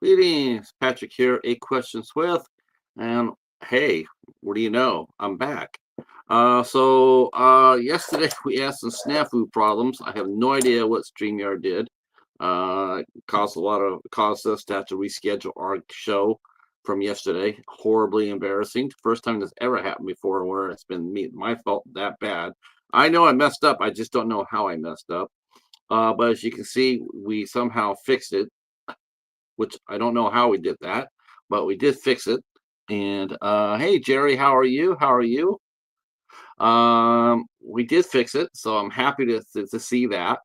Greetings, Patrick here, Eight Questions with, and hey, what do you know? I'm back. Yesterday we had some snafu problems. I have no idea what StreamYard did. Caused us to have to reschedule our show from yesterday. Horribly embarrassing. First time this ever happened before where it's been my fault that bad. I know I messed up. I just don't know how I messed up. But as you can see, we somehow fixed it, which I don't know how we did that, but we did fix it. And hey, Jerry, how are you? How are you? We did fix it, so I'm happy to see that.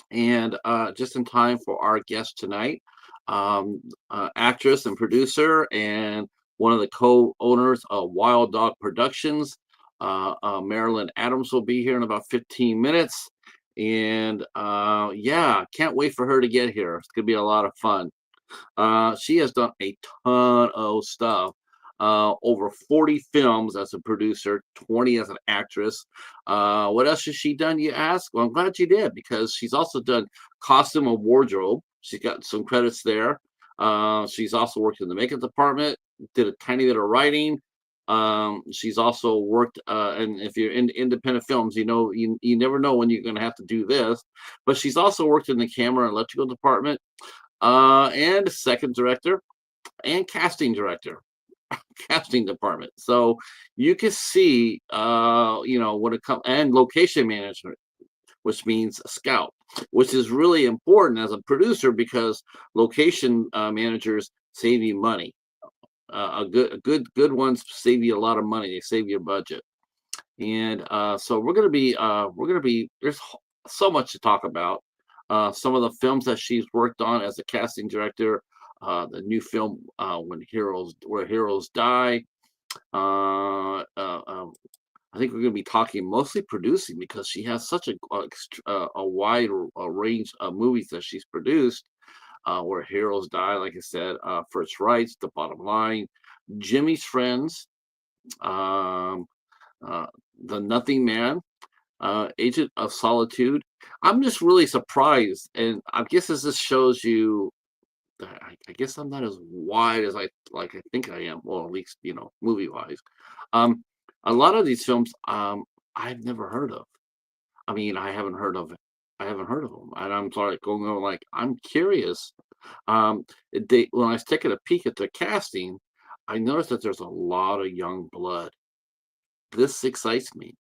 And just in time for our guest tonight, actress and producer, and one of the co-owners of Wild Dog Productions. Maralynn Adams will be here in about 15 minutes. And yeah, can't wait for her to get here. It's gonna be a lot of fun. She has done a ton of stuff. Over 40 films as a producer, 20 as an actress. What else has she done, you ask? Well, I'm glad she did because she's also done costume and wardrobe. She's got some credits there. She's also worked in the makeup department, did a tiny bit of writing. She's also worked, and if you're in independent films, you never know when you're going to have to do this. But she's also worked in the camera and electrical department, and second director and casting director, casting department. So you can see, when it comes, and location management, which means a scout, which is really important as a producer because location managers save you money. A good ones save you a lot of money. They save your budget. And so we're gonna be there's so much to talk about. Some of the films that she's worked on as a casting director, the new film Where Heroes Die. I think we're going to be talking mostly producing because she has such a wide range of movies that she's produced. Where Heroes Die, like I said, First Rights, The Bottom Line, Jimmy's Friends, um, uh, The Nothing Man, Agent of Solitude. I'm just really surprised, and I guess this shows you that I guess I'm not as wide as I think I am. Well, at least movie wise. Um, a lot of these films, I've never heard of. I mean, I haven't heard of it. I haven't heard of them, and I'm sorry, going on like I'm curious. When I was taking a peek at the casting, I noticed that there's a lot of young blood. This excites me,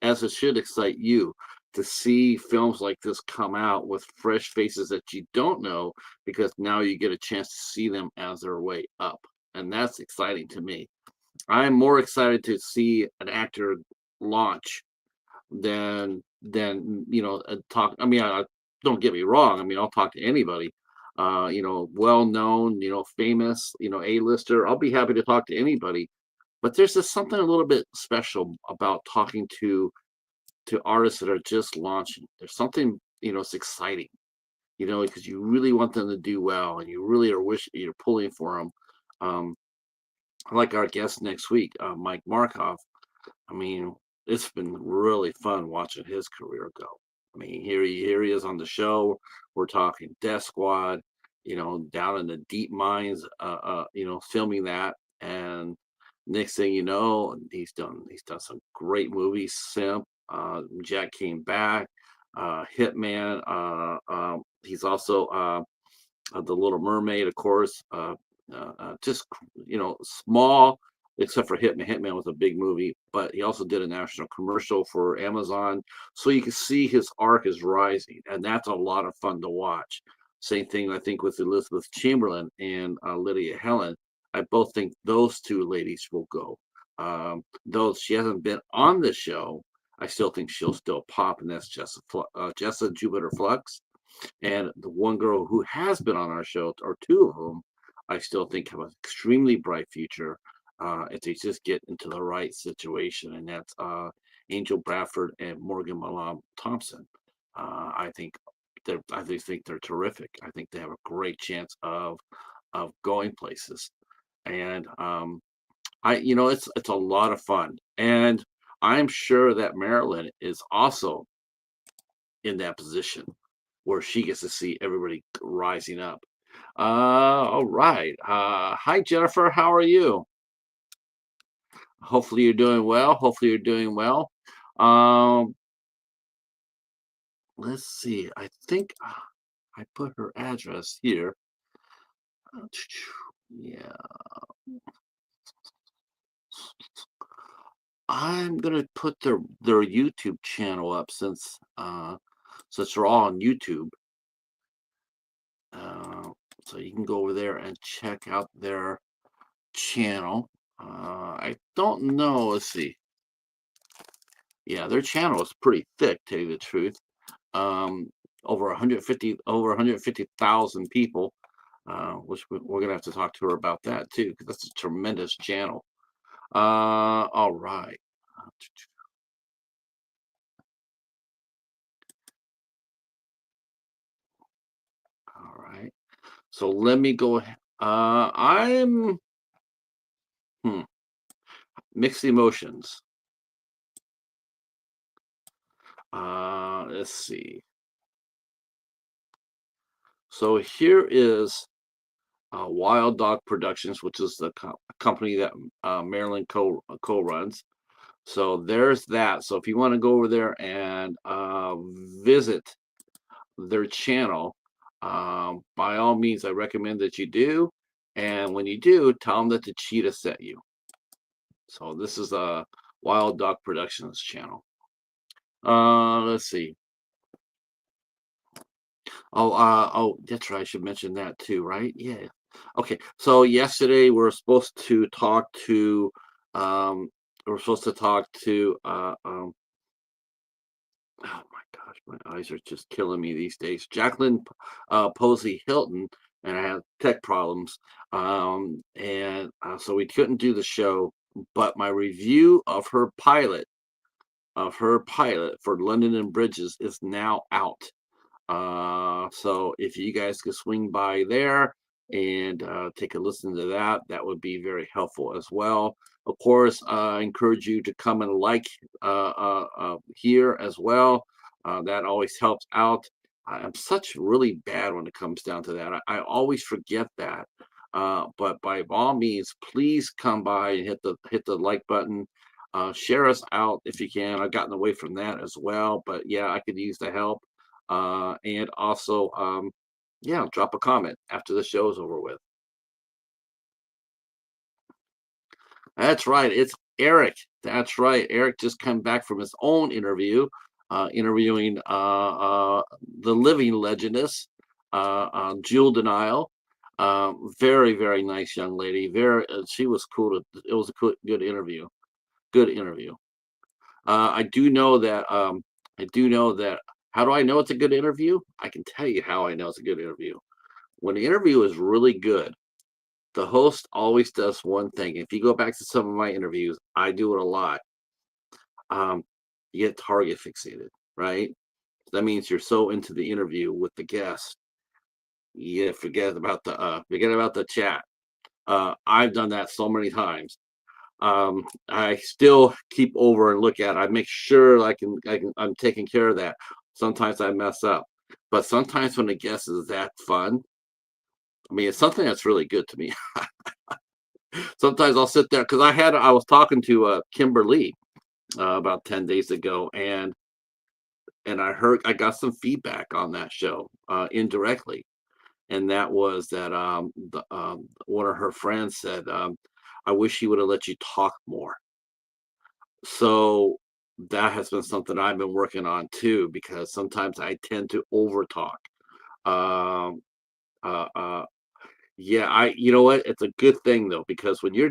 as it should excite you, to see films like this come out with fresh faces that you don't know, because now you get a chance to see them as their way up. And that's exciting to me. I'm more excited to see an actor launch than talk. I mean, don't get me wrong. I mean, I'll talk to anybody. Well known, famous, A-lister. I'll be happy to talk to anybody. But there's just something a little bit special about talking to artists that are just launching. There's something, it's exciting, because you really want them to do well, and you really you're pulling for them. Um, like our guest next week, Mike Markov. I mean, it's been really fun watching his career go. I mean, here he is on the show. We're talking Death Squad, down in the deep mines, filming that, and next thing you know, he's done some great movies. Simp, Jack Came Back, Hitman. He's also The Little Mermaid, of course. Just small, except for Hitman. Hitman was a big movie, but he also did a national commercial for Amazon, so you can see his arc is rising, and that's a lot of fun to watch. Same thing, I think, with Elizabeth Chamberlain and Lydia Helen. I both think those two ladies will go. Though she hasn't been on the show, I still think she'll still pop, and that's Jessa Jupiter Flux. And the one girl who has been on our show, or two of them, I still think have an extremely bright future if they just get into the right situation, and that's Angel Bradford and Morgan Malam Thompson. I think I just think they're terrific. I think they have a great chance of going places, and it's a lot of fun, and I'm sure that Marilyn is also in that position where she gets to see everybody rising up. All right. Hi, Jennifer. How are you? Hopefully you're doing well. Hopefully you're doing well. Um, let's see. I think I put her address here. Uh, Yeah, I'm gonna put their YouTube channel up since they're all on YouTube. Uh, so you can go over there and check out their channel. I don't know. Let's see. Yeah, their channel is pretty thick, to tell you the truth. Um, over 150,000 people, which we're gonna have to talk to her about that too, because that's a tremendous channel. All right, all right. So let me go ahead. I'm hmm, mixed emotions. Let's see. So here is Wild Dog Productions, which is the company that Marilyn co-runs. So there's that. So if you want to go over there and visit their channel, by all means, I recommend that you do. And when you do, tell them that the cheetah sent you. So this is a Wild Dog Productions channel. Let's see. Oh, that's right. I should mention that too, right? Yeah. Okay. So yesterday um, we're supposed to talk to, oh my gosh, my eyes are just killing me these days. Jacqueline Posey Hilton, and I had tech problems, and so we couldn't do the show. But my review of her pilot for London and Bridges is now out. So if you guys could swing by there and take a listen to that, that would be very helpful as well. Of course, I encourage you to come and like here as well. That always helps out. I'm such really bad when it comes down to that. I always forget that. But by all means, please come by and hit the like button. Share us out if you can. I've gotten away from that as well, but yeah, I could use the help. And also, yeah, drop a comment after the show's over with. That's right. It's Eric. That's right. Eric just came back from his own interview, interviewing the living legendess, Jewel Denial. Very, very nice young lady. She was cool. It was a good interview. Good interview. I do know that. I do know that. How do I know it's a good interview? I can tell you how I know it's a good interview. When the interview is really good, the host always does one thing. If you go back to some of my interviews, I do it a lot. Um, you get target fixated, right? That means you're so into the interview with the guest, you forget about the chat. I've done that so many times. I still keep over and look at it. I make sure I'm taking care of that. Sometimes I mess up, but sometimes when the guest is that fun, I mean, it's something that's really good to me. Sometimes I'll sit there because I was talking to Kimberly about 10 days ago, and I got some feedback on that show indirectly, and that was that one of her friends said, I wish he would have let you talk more. So that has been something I've been working on too, because sometimes I tend to over talk. Um, uh, uh, yeah, you know what? It's a good thing though, because when you're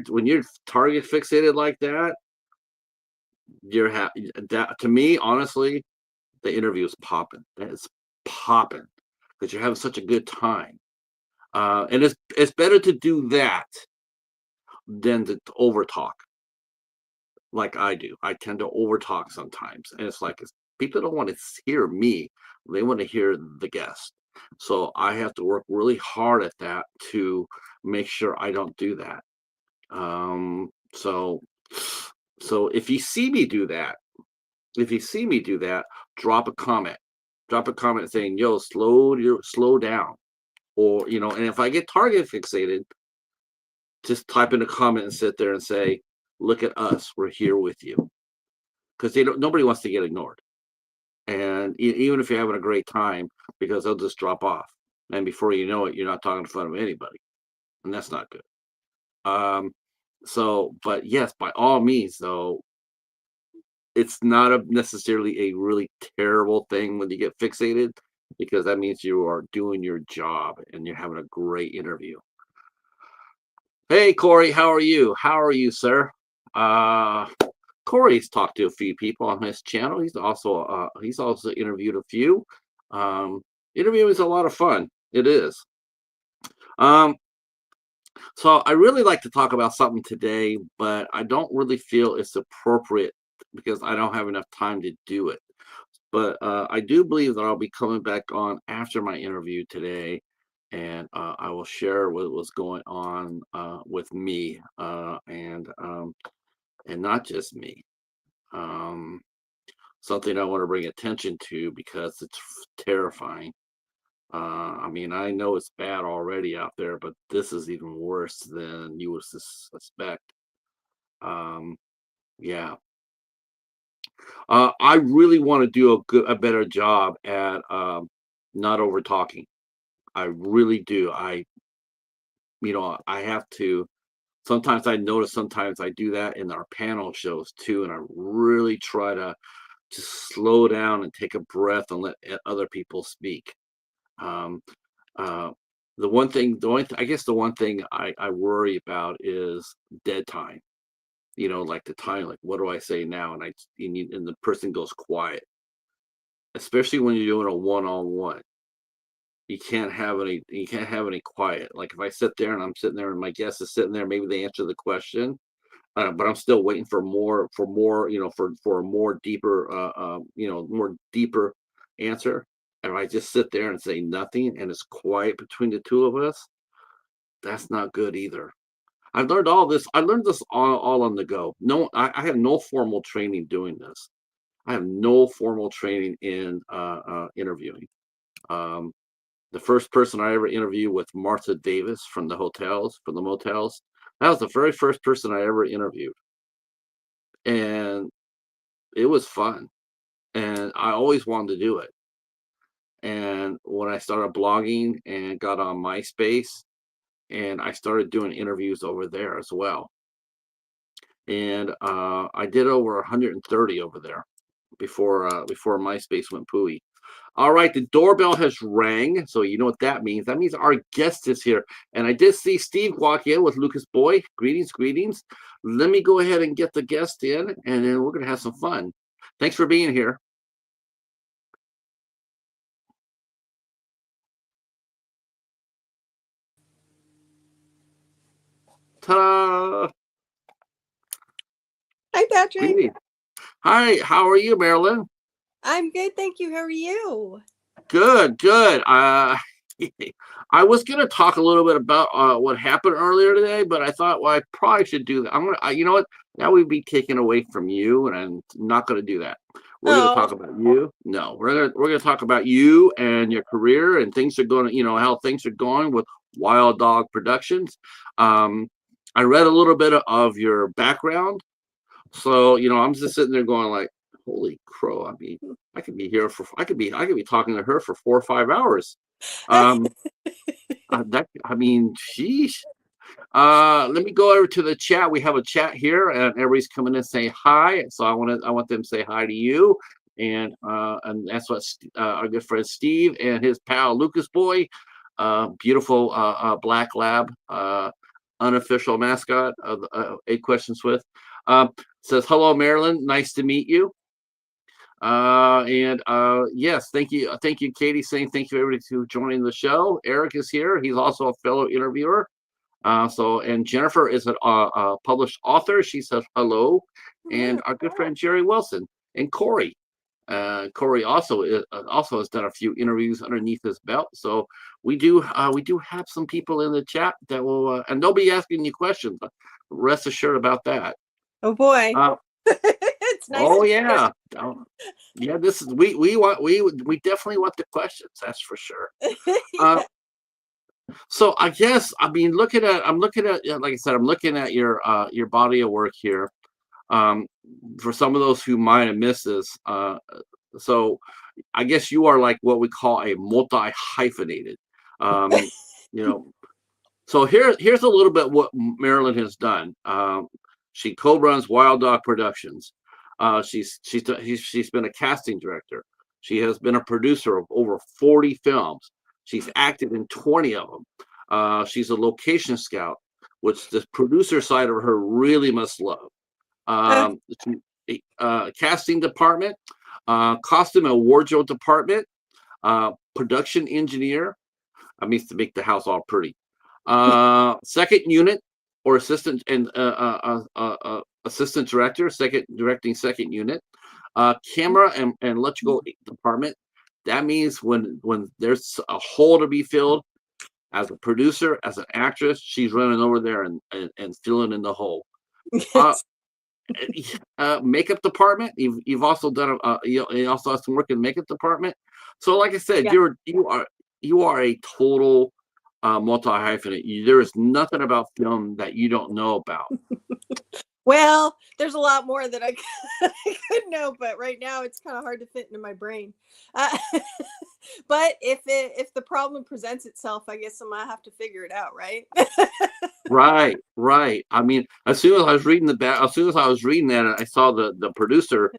target fixated like that, you're happy. That to me, honestly, the interview is popping. That is popping because you're having such a good time. And it's better to do that than to over talk like I do. I tend to over talk sometimes, and people don't want to hear me; they want to hear the guest. So I have to work really hard at that to make sure I don't do that. Um, so so if you see me do that, drop a comment. Drop a comment saying, "Yo, slow down," or and if I get target fixated, just type in a comment and sit there and say, "Look at us, we're here with you," because they don't. Nobody wants to get ignored, and even if you're having a great time, because they'll just drop off, and before you know it, you're not talking in front of anybody, and that's not good. Um, but yes, by all means, though, it's not necessarily a really terrible thing when you get fixated, because that means you are doing your job and you're having a great interview. Hey, Corey, how are you? How are you, sir? Uh, Corey's talked to a few people on his channel. He's also interviewed a few. Um, Interviewing is a lot of fun. It is. Um, so I really like to talk about something today, but I don't really feel it's appropriate because I don't have enough time to do it. But I do believe that I'll be coming back on after my interview today, and I will share what was going on with me, and not just me. Um, Something I want to bring attention to because it's terrifying. I mean, I know it's bad already out there, but this is even worse than you would suspect. Um, yeah. I really want to do a better job at not over talking. I really do. I have to. Sometimes I notice. Sometimes I do that in our panel shows too, and I really try to just slow down and take a breath and let other people speak. Um, uh, I guess the one thing I worry about is dead time. Like the time, like what do I say now? And the person goes quiet, especially when you're doing a one-on-one. You can't have any quiet. Like if I sit there and I'm sitting there and my guest is sitting there, maybe they answer the question, but I'm still waiting for more, for a more deeper, more deeper answer. And if I just sit there and say nothing and it's quiet between the two of us, that's not good either. I've learned all this. I learned this all on the go. No, I have no formal training doing this. I have no formal training in interviewing. Um, the first person I ever interviewed with Martha Davis from the motels. That was the very first person I ever interviewed, and it was fun. And I always wanted to do it. And when I started blogging and got on MySpace, and I started doing interviews over there as well, and I did over 130 over there before MySpace went pooey. All right, the doorbell has rang, so you know what that means. That means our guest is here. And I did see Steve walk in with Lucas Boy. Greetings, greetings. Let me go ahead and get the guest in, and then we're going to have some fun. Thanks for being here. Ta-da! Hi, Patrick. Greetings. Hi, how are you, Maralynn? I'm good, thank you. How are you? Good, good. I was going to talk a little bit about what happened earlier today, but I thought, well, I probably should do that. You know what? That would be taken away from you, and I'm not going to do that. We're going to Oh, talk about you. No, we're going to talk about you and your career and things are going. How things are going with Wild Dog Productions. Um, I read a little bit of your background, so I'm just sitting there going like, holy crow! I mean, I could be talking to her for 4 or 5 hours. Um, I mean, sheesh. Let me go over to the chat. We have a chat here, and everybody's coming in saying hi. So I want them to say hi to you, and that's what our good friend Steve and his pal Lucas Boy, beautiful black lab, unofficial mascot of 8 Questions with, says hello, Maralynn. Nice to meet you. And yes, thank you, Katie, saying thank you everybody to joining the show. Eric is here. He's also a fellow interviewer. And Jennifer is a published author. She says hello, and our good friend Jerry Wilson and Corey. Corey also has done a few interviews underneath his belt. So we do have some people in the chat that will, and they'll be asking you questions. Rest assured about that. oh boy. Uh, It's nice oh to yeah. Oh, yeah, this is we definitely want the questions, that's for sure. hear. Uh, Yeah. So I guess I'm looking at yeah, like I said, I'm looking at your body of work here. Um, for some of those who might have missed this, so I guess you are like what we call a multi hyphenated. Um, you know, so here's a little bit what Marilyn has done. She co-runs Wild Dog Productions. She's been a casting director. She has been a producer of over 40 films. She's acted in 20 of them. She's a location scout, which the producer side of her really must love. Uh, Um, Casting department, costume and wardrobe department, production engineer. I mean to make the house all pretty. Second unit or assistant director, second directing second unit. Camera and electrical department. That means when there's a hole to be filled, as a producer, as an actress, she's running over there and filling in the hole. Uh, yes. Makeup department. You've also done you also have some work in makeup department. So, like I said, Yeah. you are a total multi hyphenate. There is nothing about film that you don't know about. Well, there's a lot more that I could, I could know, but right now it's kind of hard to fit into my brain. Uh, but if the problem presents itself, I guess I'm gonna have to figure it out, right? Right, right. I mean, as soon as I was reading as soon as I was reading that, I saw the producer,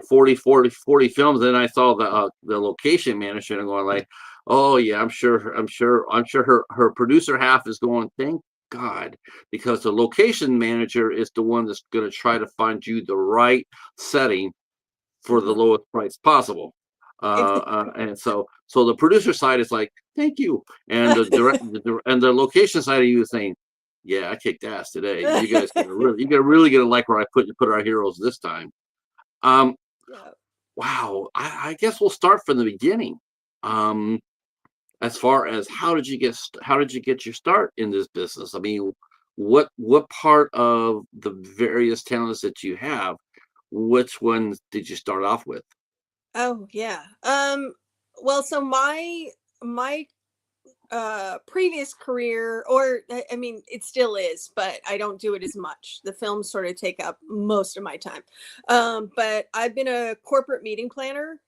40 films. Then I saw the location manager, and I'm going like, oh yeah, I'm sure her producer half is going, thank God, because the location manager is the one that's going to try to find you the right setting for the Mhm. lowest price possible. And so the producer side is like, thank you, and and the location side of you is saying, yeah, I kicked ass today. You're really gonna like where I put our heroes this time. Um, Yeah. wow, I guess we'll start from the beginning. Um, as far as how did you get your start in this business? I mean, what part of the various talents that you have, which ones did you start off with? Oh yeah. Well, so my previous career, or I mean it still is, but I don't do it as much. The films sort of take up most of my time. But I've been a corporate meeting planner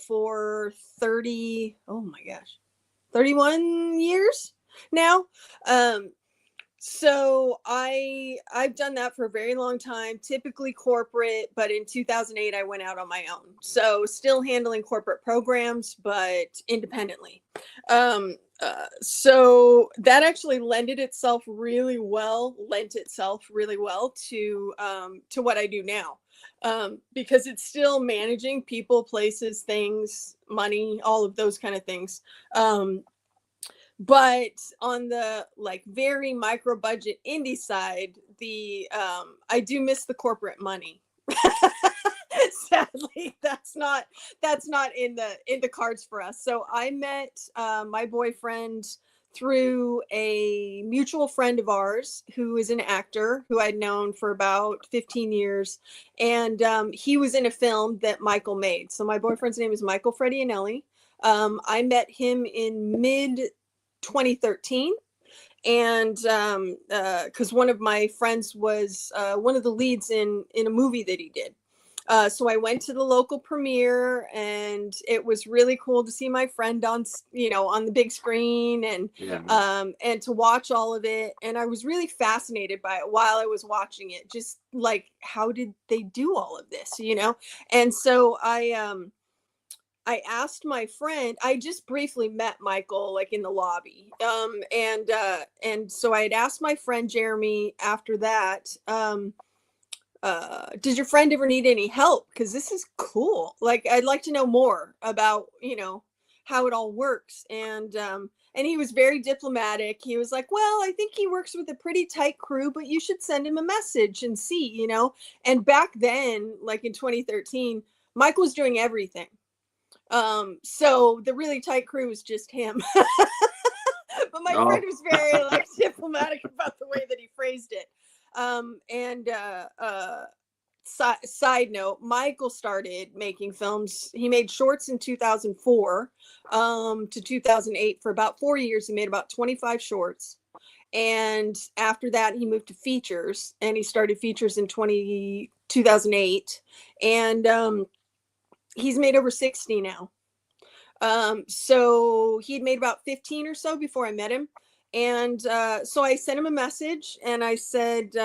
for 30, oh my gosh, 31 years now. um so I've done that for a very long time, typically corporate, but in 2008 I went out on my own. So still handling corporate programs, but independently. So that actually lent itself really well to what I do now. Because it's still managing people, places, things, money, all of those kind of things. But on the like very micro budget indie side, the I do miss the corporate money. Sadly, that's not in the cards for us. So I met my boyfriend through a mutual friend of ours who is an actor who I'd known for about 15 years. And he was in a film that Michael made. So my boyfriend's name is Michael Fredianelli. I met him in mid 2013. And because one of my friends was one of the leads in a movie that he did. So I went to the local premiere, and it was really cool to see my friend on the big screen, Yeah. and to watch all of it. And I was really fascinated by it while I was watching it, just like, how did they do all of this? And so I asked my friend, I just briefly met Michael like in the lobby. And so I had asked my friend Jeremy after that, does your friend ever need any help? Because this is cool. Like, I'd like to know more about, how it all works. And he was very diplomatic. He was like, well, I think he works with a pretty tight crew, but you should send him a message and see. And back then, like in 2013, Mike was doing everything. So the really tight crew was just him. But my friend Oh, was very diplomatic about the way that he phrased it. And Side note, Michael started making films. He made shorts in 2004 to 2008. For about 4 years he made about 25 shorts, and after that he moved to features, and he started features in 2008, and he's made over 60 now. So he'd made about 15 or so before I met him, and so I sent him a message and I said,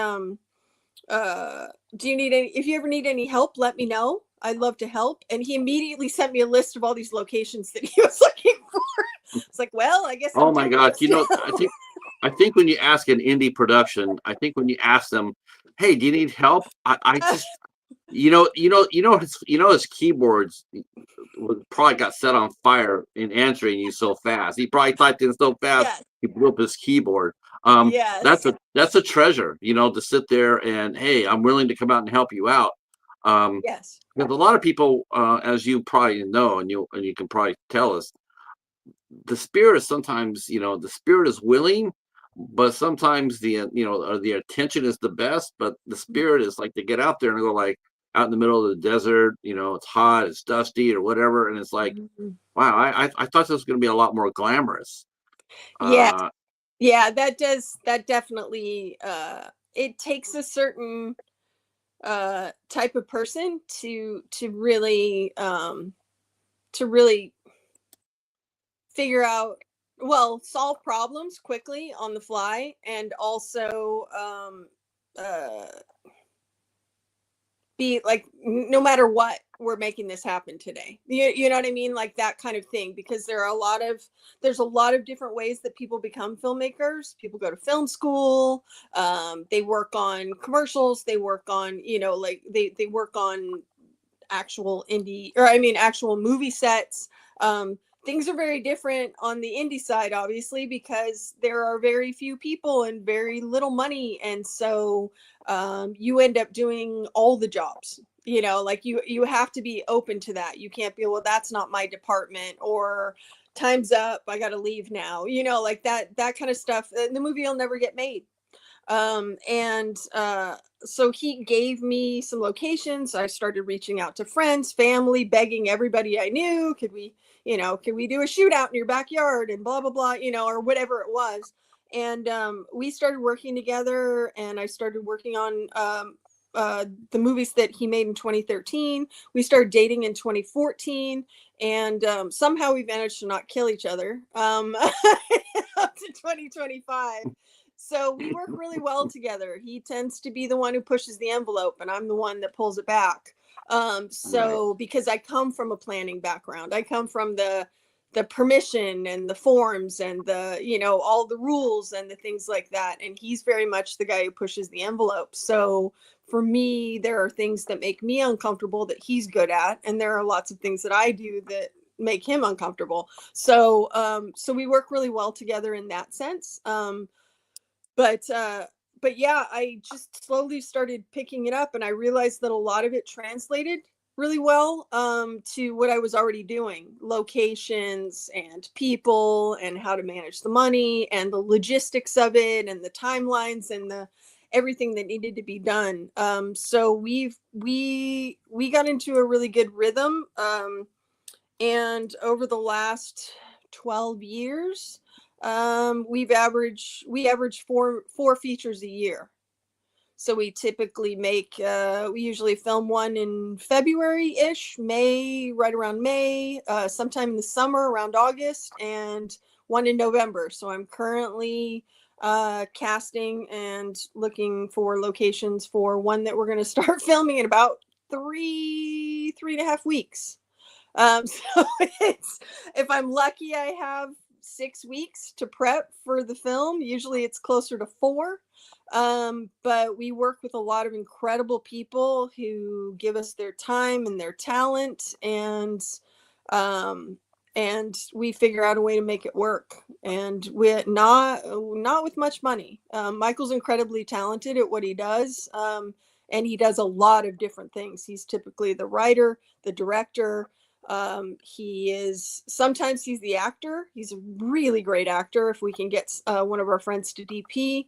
do you need any, if you ever need any help, let me know, I'd love to help. And he immediately sent me a list of all these locations that he was looking for. It's like, well, I guess Oh I'm my doing gosh, this too. I think when you ask an indie production, I think when you ask them, "Hey, do you need help?" I just, his keyboards probably got set on fire in answering you so fast. He probably typed in so fast Yes, he blew up his keyboard. yes. That's a treasure, to sit there and, hey, I'm willing to come out and help you out. Yes. Because a lot of people, as you probably know, and you can probably tell us, the spirit is sometimes, the spirit is willing, but sometimes the attention is the best, but the spirit is like to get out there and go, like, out in the middle of the desert, it's hot, it's dusty or whatever, and it's like, Mhm. wow, I thought this was going to be a lot more glamorous. Yeah, uh yeah, that definitely, it takes a certain type of person to really figure out, well, solve problems quickly on the fly, and also uh be like, no matter what, we're making this happen today. You know what I mean, like that kind of thing, because there's a lot of different ways that people become filmmakers. People go to film school, they work on commercials, they work on, like they work on actual indie, or I mean actual movie sets. Things are very different on the indie side, obviously, because there are very few people and very little money, and so you end up doing all the jobs. Like you have to be open to that. You can't be, well, that's not my department, or time's up, I got to leave now. Like that kind of stuff. The movie will never get made. And So he gave me some locations. I started reaching out to friends, family, begging everybody I knew, could we do a shootout in your backyard, and blah blah blah, or whatever it was. And we started working together, and I started working on the movies that he made in 2013. We started dating in 2014, and somehow we managed to not kill each other up to 2025. So we work really well together. He tends to be the one who pushes the envelope, and I'm the one that pulls it back. right. So because I come from a planning background, I come from the permission and the forms and the, all the rules and the things like that. And he's very much the guy who pushes the envelope. So for me, there are things that make me uncomfortable that he's good at, and there are lots of things that I do that make him uncomfortable. So we work really well together in that sense. But yeah, I just slowly started picking it up, and I realized that a lot of it translated really well to what I was already doing: locations and people, and how to manage the money and the logistics of it, and the timelines, and the everything that needed to be done. So we got into a really good rhythm, and over the last 12 years, we average four features a year. So we typically we usually film one in February ish, May, right around May, sometime in the summer around August, and one in November. So I'm currently casting and looking for locations for one that we're going to start filming in about 3.5 weeks. So it's, if I'm lucky, I have 6 weeks to prep for the film. Usually it's closer to four. But we work with a lot of incredible people who give us their time and their talent, um, and we figure out a way to make it work. And we're not with much money. Michael's incredibly talented at what he does. And he does a lot of different things. He's typically the writer, the director. Sometimes he's the actor. He's a really great actor. If we can get one of our friends to DP,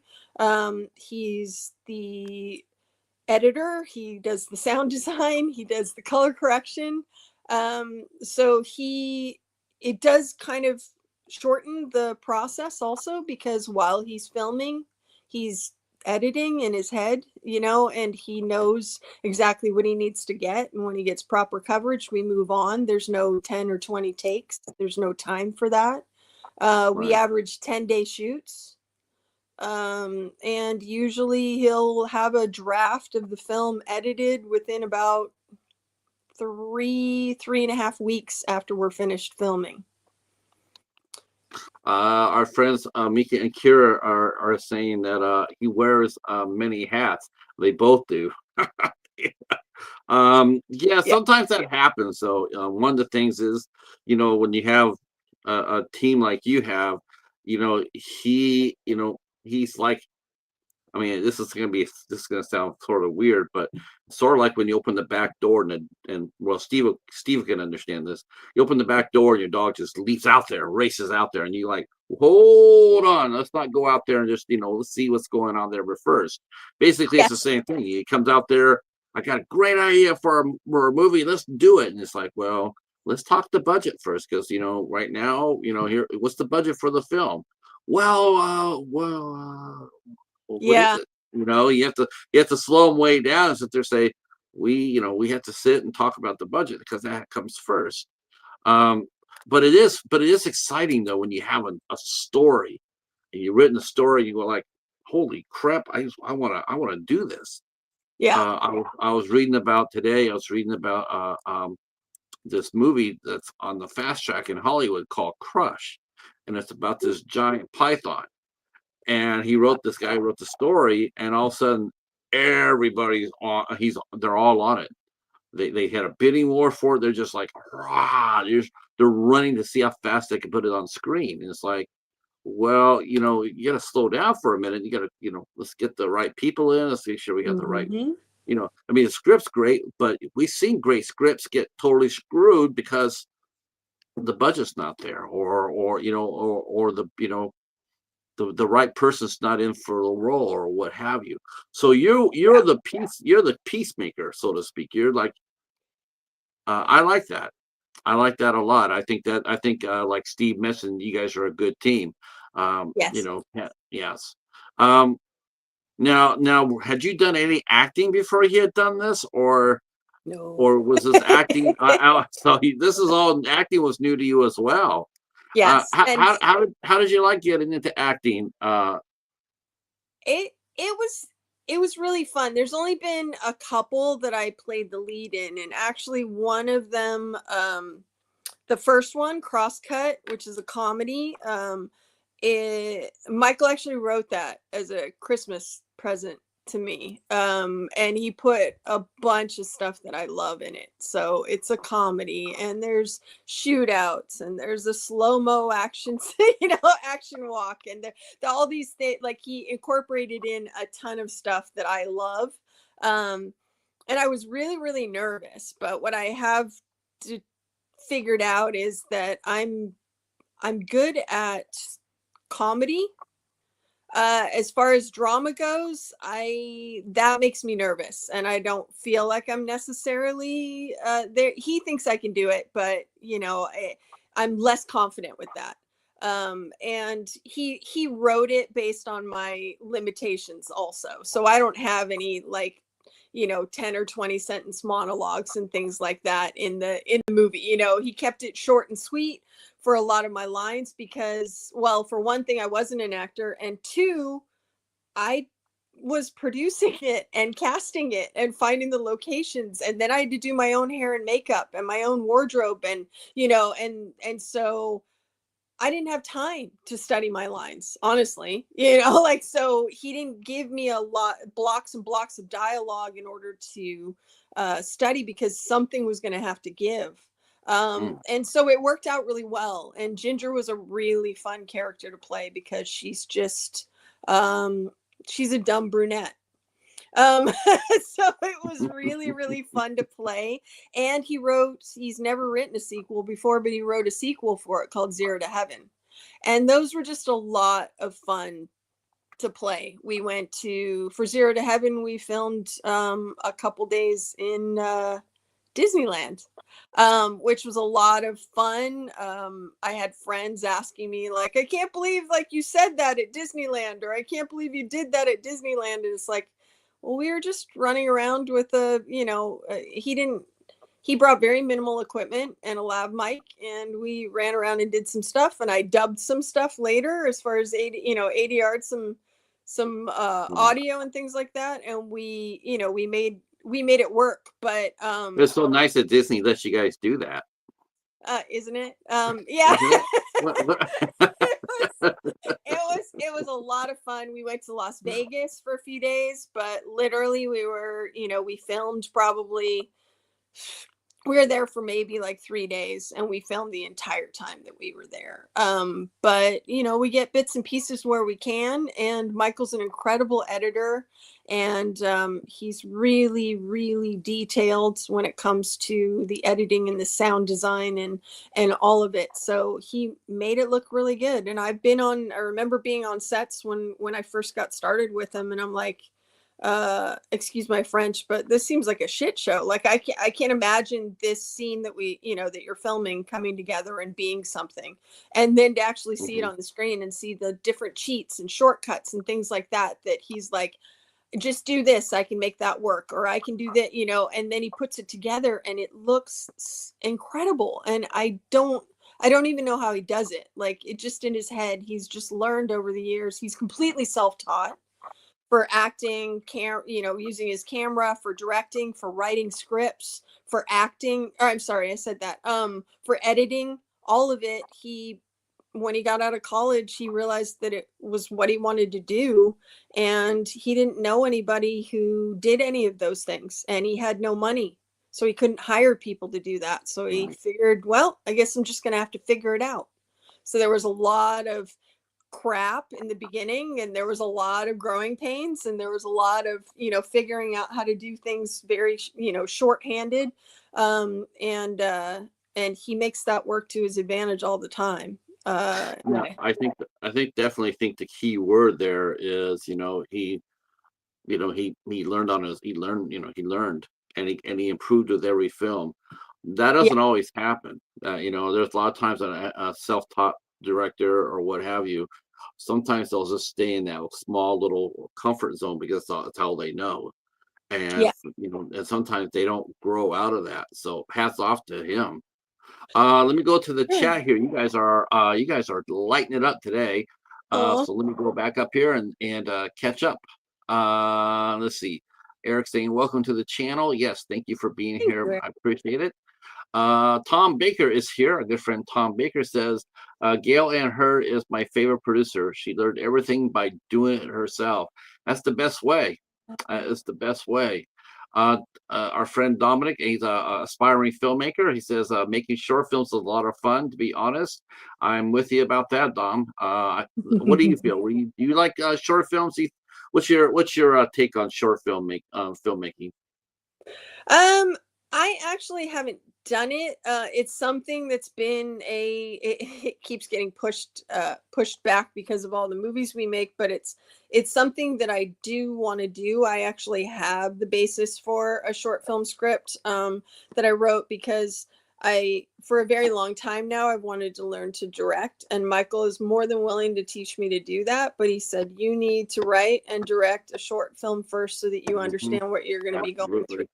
he's editor. He does the sound design. He does the color correction. So it does kind of shorten the process also, because while he's filming, he's editing in his head, and he knows exactly what he needs to get. And when he gets proper coverage, we move on. There's no 10 or 20 takes. There's no time for that. We Right. average 10-day shoots. And usually he'll have a draft of the film edited within about 3.5 weeks after we're finished filming. Our friends Mika and Kira are saying that he wears many hats. They both do. Yeah, Yeah. sometimes that happens. So one of the things is, when you have a team like you have, he's like, I mean, this is gonna sound sort of weird, but sort of like when you open the back door and well, Steve can understand this. You open the back door and your dog just leaps out there, races out there, and you like, hold on, let's not go out there and just let's see what's going on there. But first, basically, it's the Yes. same thing. He comes out there. I got a great idea for a movie. Let's do it. And it's like, well, let's talk the budget first, because right now, here, what's the budget for the film? Well, what is Yeah. it? You have to slow them way down and sit there and say, we have to sit and talk about the budget, because that comes first. Um, but it is exciting though when you have a story and you've written a story, you go like, holy crap, I want to do this. Yeah. I was reading about today. I was reading about this movie that's on the fast track in Hollywood called Crush, and it's about this giant python. And this guy wrote the story, and all of a sudden everybody's on they're all on it. They had a bidding war for it. They're just like, rah, they're running to see how fast they can put it on screen. And it's like, well, you got to slow down for a minute. You got to, let's get the right people in. Let's make sure we got the right, Hmm. I mean, the script's great, but we've seen great scripts get totally screwed because the budget's not there, or the right person's not in for the role, or what have you. So you're Yeah. the peacemaker, so to speak. You're like, I like that. I like that a lot. I think like Steve mentioned, you guys are a good team. Yes. Yeah, yes. Um, now, had you done any acting before you had done this, or No. was this acting? This is all acting was new to you as well. Yes. And How did you like getting into acting? it was really fun. There's only been a couple that I played the lead in, and actually one of them, the first one, Crosscut, which is a comedy, Michael actually wrote that as a Christmas present to me. And he put a bunch of stuff that I love in it. So it's a comedy, and there's shootouts, and there's a slow-mo action, action walk, and all these things. Like, he incorporated in a ton of stuff that I love. Um, and I was really, really nervous, but what I have to, figured out is that I'm good at comedy. As far as drama goes, I that makes me nervous, and I don't feel like I'm necessarily there. He thinks I can do it, but I'm less confident with that. And he wrote it based on my limitations also, so I don't have any, like, 10 or 20 sentence monologues and things like that in the movie. He kept it short and sweet for a lot of my lines, because, well, for one thing, I wasn't an actor, and two, I was producing it and casting it and finding the locations, and then I had to do my own hair and makeup and my own wardrobe, and so I didn't have time to study my lines, honestly. Like, so he didn't give me a lot blocks and blocks of dialogue in order to study, because something was going to have to give. Mm. And so it worked out really well. And Ginger was a really fun character to play, because um, she's a dumb brunette. um so it was really, really fun to play. And he's never written a sequel before, but he wrote a sequel for it called Zero to Heaven, and those were just a lot of fun to play. We went to For Zero to Heaven. We filmed a couple days in Disneyland, which was a lot of fun. I had friends asking me like, "I can't believe like you said that at Disneyland," or "I can't believe you did that at Disneyland." And it's like, well, we were just running around with he brought very minimal equipment and a lav mic, and we ran around and did some stuff. And I dubbed some stuff later, as far as ADR, some Right. audio and things like that. And we made it work. But It's so nice that Disney lets you guys do that, isn't it? Yeah. isn't it? What it was it was a lot of fun. We went to Las Vegas for a few days, but literally we filmed probably we were there for maybe like 3 days, and we filmed the entire time that we were there. But we get bits and pieces where we can, and Michael's an incredible editor, and he's really, really detailed when it comes to the editing and the sound design and all of it. So he made it look really good. And I remember being on sets when I first got started with him, and I'm like, excuse my French, but this seems like a shit show. Like I can't imagine this scene that you're filming coming together and being something, and then to actually see it Mhm. on the screen and see the different cheats and shortcuts and things like that he's like, just do this, I can make that work, or I can do that, and then he puts it together and it looks incredible. And I don't even know how he does it. Like, it just in his head, he's just learned over the years. He's completely self-taught for acting, using his camera, for directing, for writing scripts, for acting. Or I'm sorry, I said that. For editing, all of it. When he got out of college, he realized that it was what he wanted to do, and he didn't know anybody who did any of those things, and he had no money. So he couldn't hire people to do that. So he Right. figured, well, I guess I'm just going to have to figure it out. So there was a lot of crap in the beginning, and there was a lot of growing pains, and there was a lot of figuring out how to do things very shorthanded, and he makes that work to his advantage all the time. Yeah, I think definitely think the key word there is, he learned he learned, and he improved with every film. That Yeah, doesn't always happen. There's a lot of times a self-taught director or what have you, sometimes they'll just stay in that small little comfort zone because that's all they know. And yeah. and sometimes they don't grow out of that. So hats off to him. Let me go to the chat here. You guys are lighting it up today. Oh, So let me go back up here and catch up. Let's see. Eric saying, "Welcome to the channel." Yes, thank you for being thank here. you. I appreciate it. Tom Baker is here. Our good friend Tom Baker says, Gail Ann Hurd is my favorite producer. She learned everything by doing it herself. That's the best way. It's the best way. Uh, our friend Dominic, he's a aspiring filmmaker. He says, making short films is a lot of fun, to be honest. I'm with you about that, Dom. What do you feel? Do you like short films? What's your take on short filmmaking? Um, I actually haven't done it. It's something that's been it keeps getting pushed back because of all the movies we make, but it's something that I do want to do. I actually have the basis for a short film script that I wrote, because I for a very long time now I've wanted to learn to direct, and Michael is more than willing to teach me to do that, but he said you need to write and direct a short film first so that you Mhm. understand what you're going to be going through. Absolutely.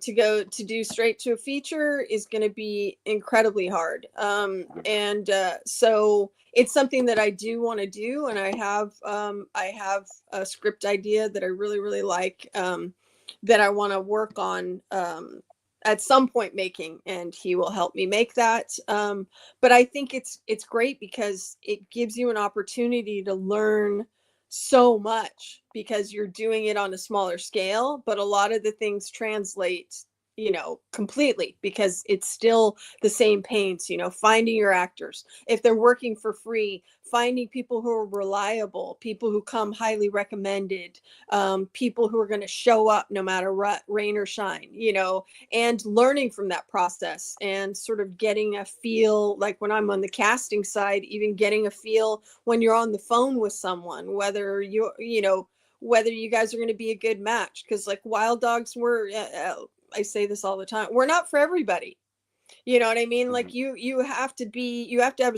To go to do straight to a feature is going to be incredibly hard. And So it's something that I do want to do, and I have a script idea that I really, really like, that I want to work on, at some point making, and he will help me make that. But I think it's great because it gives you an opportunity to learn so much, because you're doing it on a smaller scale, but a lot of the things translate completely, because it's still the same pains, finding your actors. If they're working for free, finding people who are reliable, people who come highly recommended, people who are going to show up no matter what, rain or shine, and learning from that process and sort of getting a feel, like when I'm on the casting side, even getting a feel when you're on the phone with someone, whether you guys are going to be a good match. Because like Wild Dogs were, I say this all the time, we're not for everybody. You know what I mean? Like Mhm. you have to be, you have to have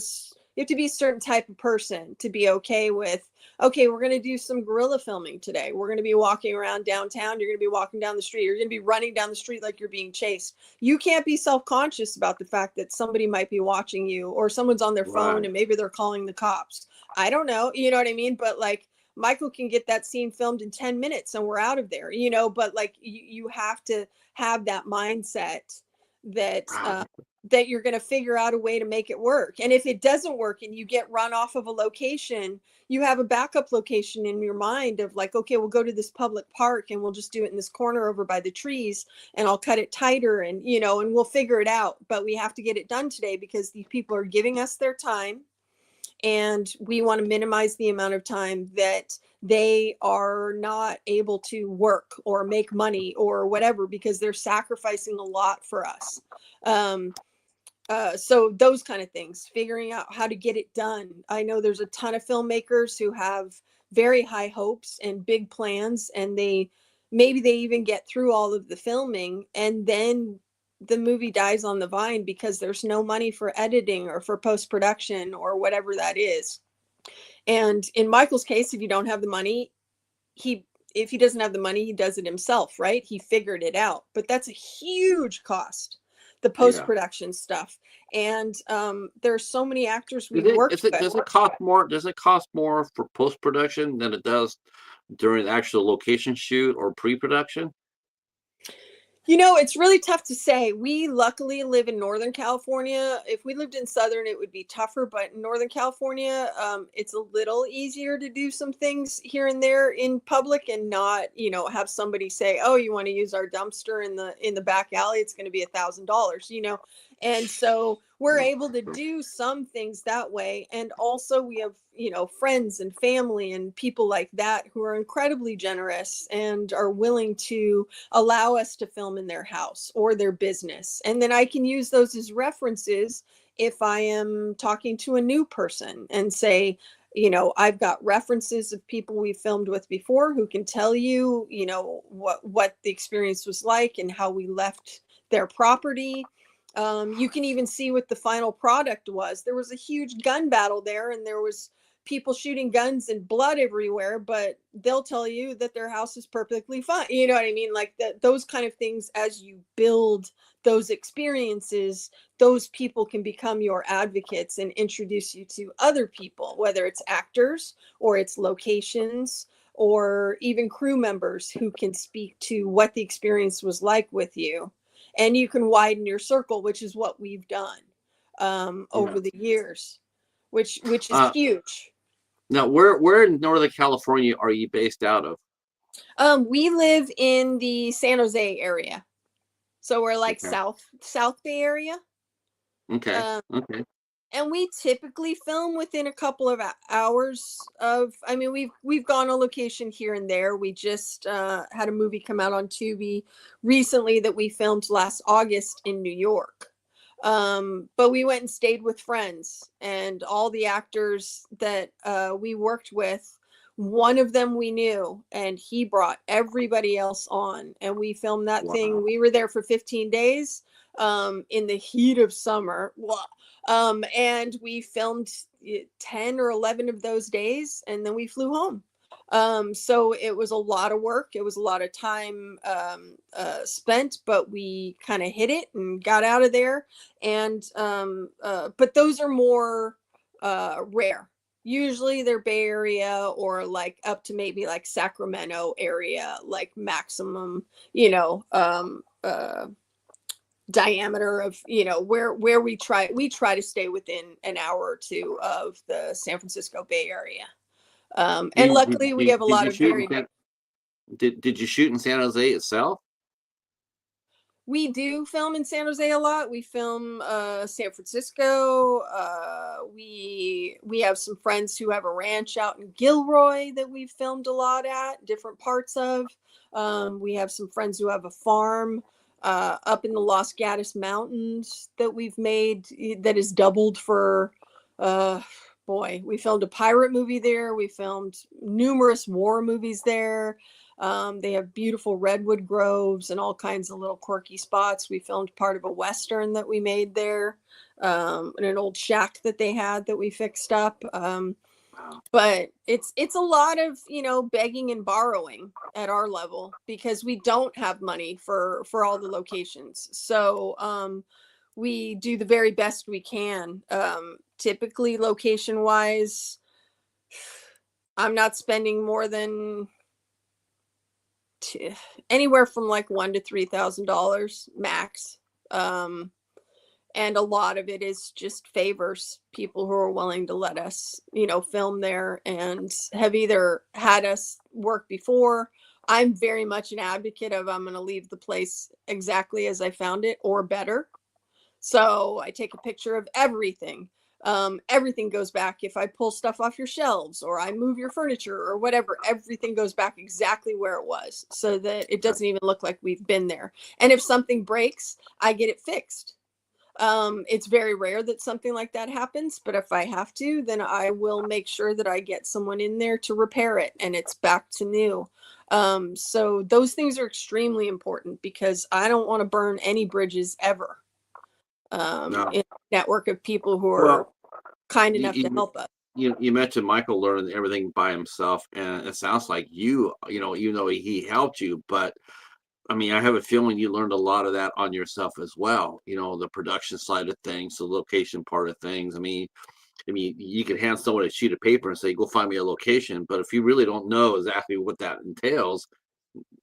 you have to be a certain type of person to be okay with, okay, we're going to do some guerrilla filming today. We're going to be walking around downtown. You're going to be walking down the street. You're going to be running down the street like you're being chased. You can't be self-conscious about the fact that somebody might be watching you, or someone's on their phone Right. and maybe they're calling the cops. I don't know. You know what I mean? But like, Michael can get that scene filmed in 10 minutes and we're out of there, but like you have to have that mindset that Right. that you're going to figure out a way to make it work. And if it doesn't work and you get run off of a location, you have a backup location in your mind of like, okay, we'll go to this public park and we'll just do it in this corner over by the trees, and I'll cut it tighter, and and we'll figure it out. But we have to get it done today because these people are giving us their time, and we want to minimize the amount of time that they are not able to work or make money or whatever, because they're sacrificing a lot for us. um, so those kind of things, figuring out how to get it done. I know there's a ton of filmmakers who have very high hopes and big plans, and maybe they even get through all of the filming, and then the movie dies on the vine because there's no money for editing or for post production or whatever that is. And in Michael's case, if you don't have the money, he if he doesn't have the money, he does it himself, right? He figured it out. But that's a huge cost, the post Yeah. production stuff. And there's so many actors Is we've it is worked it with. does it cost more? Does it cost more for post production than it does during the actual location shoot or pre-production? It's really tough to say. We luckily live in Northern California. If we lived in Southern, it would be tougher. But in Northern California, it's a little easier to do some things here and there in public, and not, have somebody say, "Oh, you want to use our dumpster in the back alley? It's going to be $1,000." And so we're Mm. able to do some things that way. And also we have, friends and family and people like that who are incredibly generous and are willing to allow us to film in their house or their business. And then I can use those as references if I am talking to a new person and say, I've got references of people we filmed with before who can tell you, what the experience was like and how we left their property. You can even see what the final product was. There was a huge gun battle there, and there was people shooting guns and blood everywhere, but they'll tell you that their house is perfectly fine. You know what I mean? Like that, those kind of things, as you build those experiences, those people can become your advocates and introduce you to other people, whether it's actors or it's locations or even crew members who can speak to what the experience was like with you. And you can widen your circle, which is what we've done Yeah. over the years, which is Uh, huge. Now, where in Northern California are you based out of? We live in the San Jose area, so we're like Okay. South Bay area. Okay. Um, Okay. and we typically film within a couple of hours of. I mean, we've gone on location here and there. We just had a movie come out on Tubi recently that we filmed last August in New York. But we went and stayed with friends, and all the actors that we worked with, one of them we knew, and he brought everybody else on, and we filmed that thing. Wow. We were there for 15 days in the heat of summer. And we filmed 10 or 11 of those days, and then we flew home. So it was a lot of work. It was a lot of time spent, but we kind of hit it and got out of there. And but those are more rare. Usually they're Bay Area or like up to maybe like Sacramento area, like maximum, diameter of, where we try to stay within an hour or two of the San Francisco Bay Area. And luckily we have a Did lot you of shoot in very good. did you shoot in San Jose itself? We do film in San Jose a lot. We film San Francisco. We have some friends who have a ranch out in Gilroy that we've filmed a lot at, different parts of. We have some friends who have a farm up in the Los Gatos Mountains that we've made that is doubled for uh boy, we filmed a pirate movie there. We filmed numerous war movies there. They have beautiful redwood groves and all kinds of little quirky spots. We filmed part of a Western that we made there, in an old shack that they had that we fixed up. Wow. But it's a lot of, begging and borrowing at our level because we don't have money for all the locations. So we do the very best we can. Typically, location wise, I'm not spending more than anywhere from like $1,000 to $3,000 max. And a lot of it is just favors, people who are willing to let us, film there and have either had us work before. I'm very much an advocate of I'm going to leave the place exactly as I found it or better. So I take a picture of everything. Everything goes back. If I pull stuff off your shelves or I move your furniture or whatever, everything goes back exactly where it was so that it doesn't even look like we've been there. And if something breaks, I get it fixed. It's very rare that something like that happens, but if I have to, then I will make sure that I get someone in there to repair it and it's back to new. So those things are extremely important because I don't want to burn any bridges ever. No. In a network of people who are Well, kind you, enough to you help us. you mentioned Michael learned everything by himself, and it sounds like he helped you, but I mean, I have a feeling you learned a lot of that on yourself as well. The production side of things, the location part of things. I mean, you could hand someone a sheet of paper and say, "Go find me a location," but if you really don't know exactly what that entails,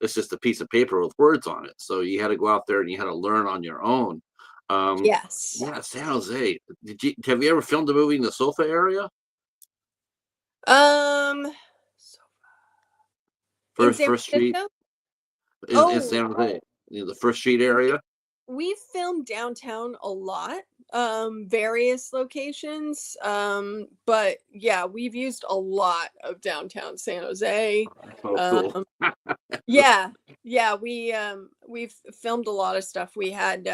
it's just a piece of paper with words on it. So you had to go out there and you had to learn on your own. Um, Yes. yeah, San Jose. Have you ever filmed a movie in the Sofa area? Um, in First San First Street Francisco? in Oh, San Jose, the First Street we area. we filmed downtown a lot, various locations. But yeah, we've used a lot of downtown San Jose. Oh, cool. Um, yeah, yeah, we've filmed a lot of stuff. We had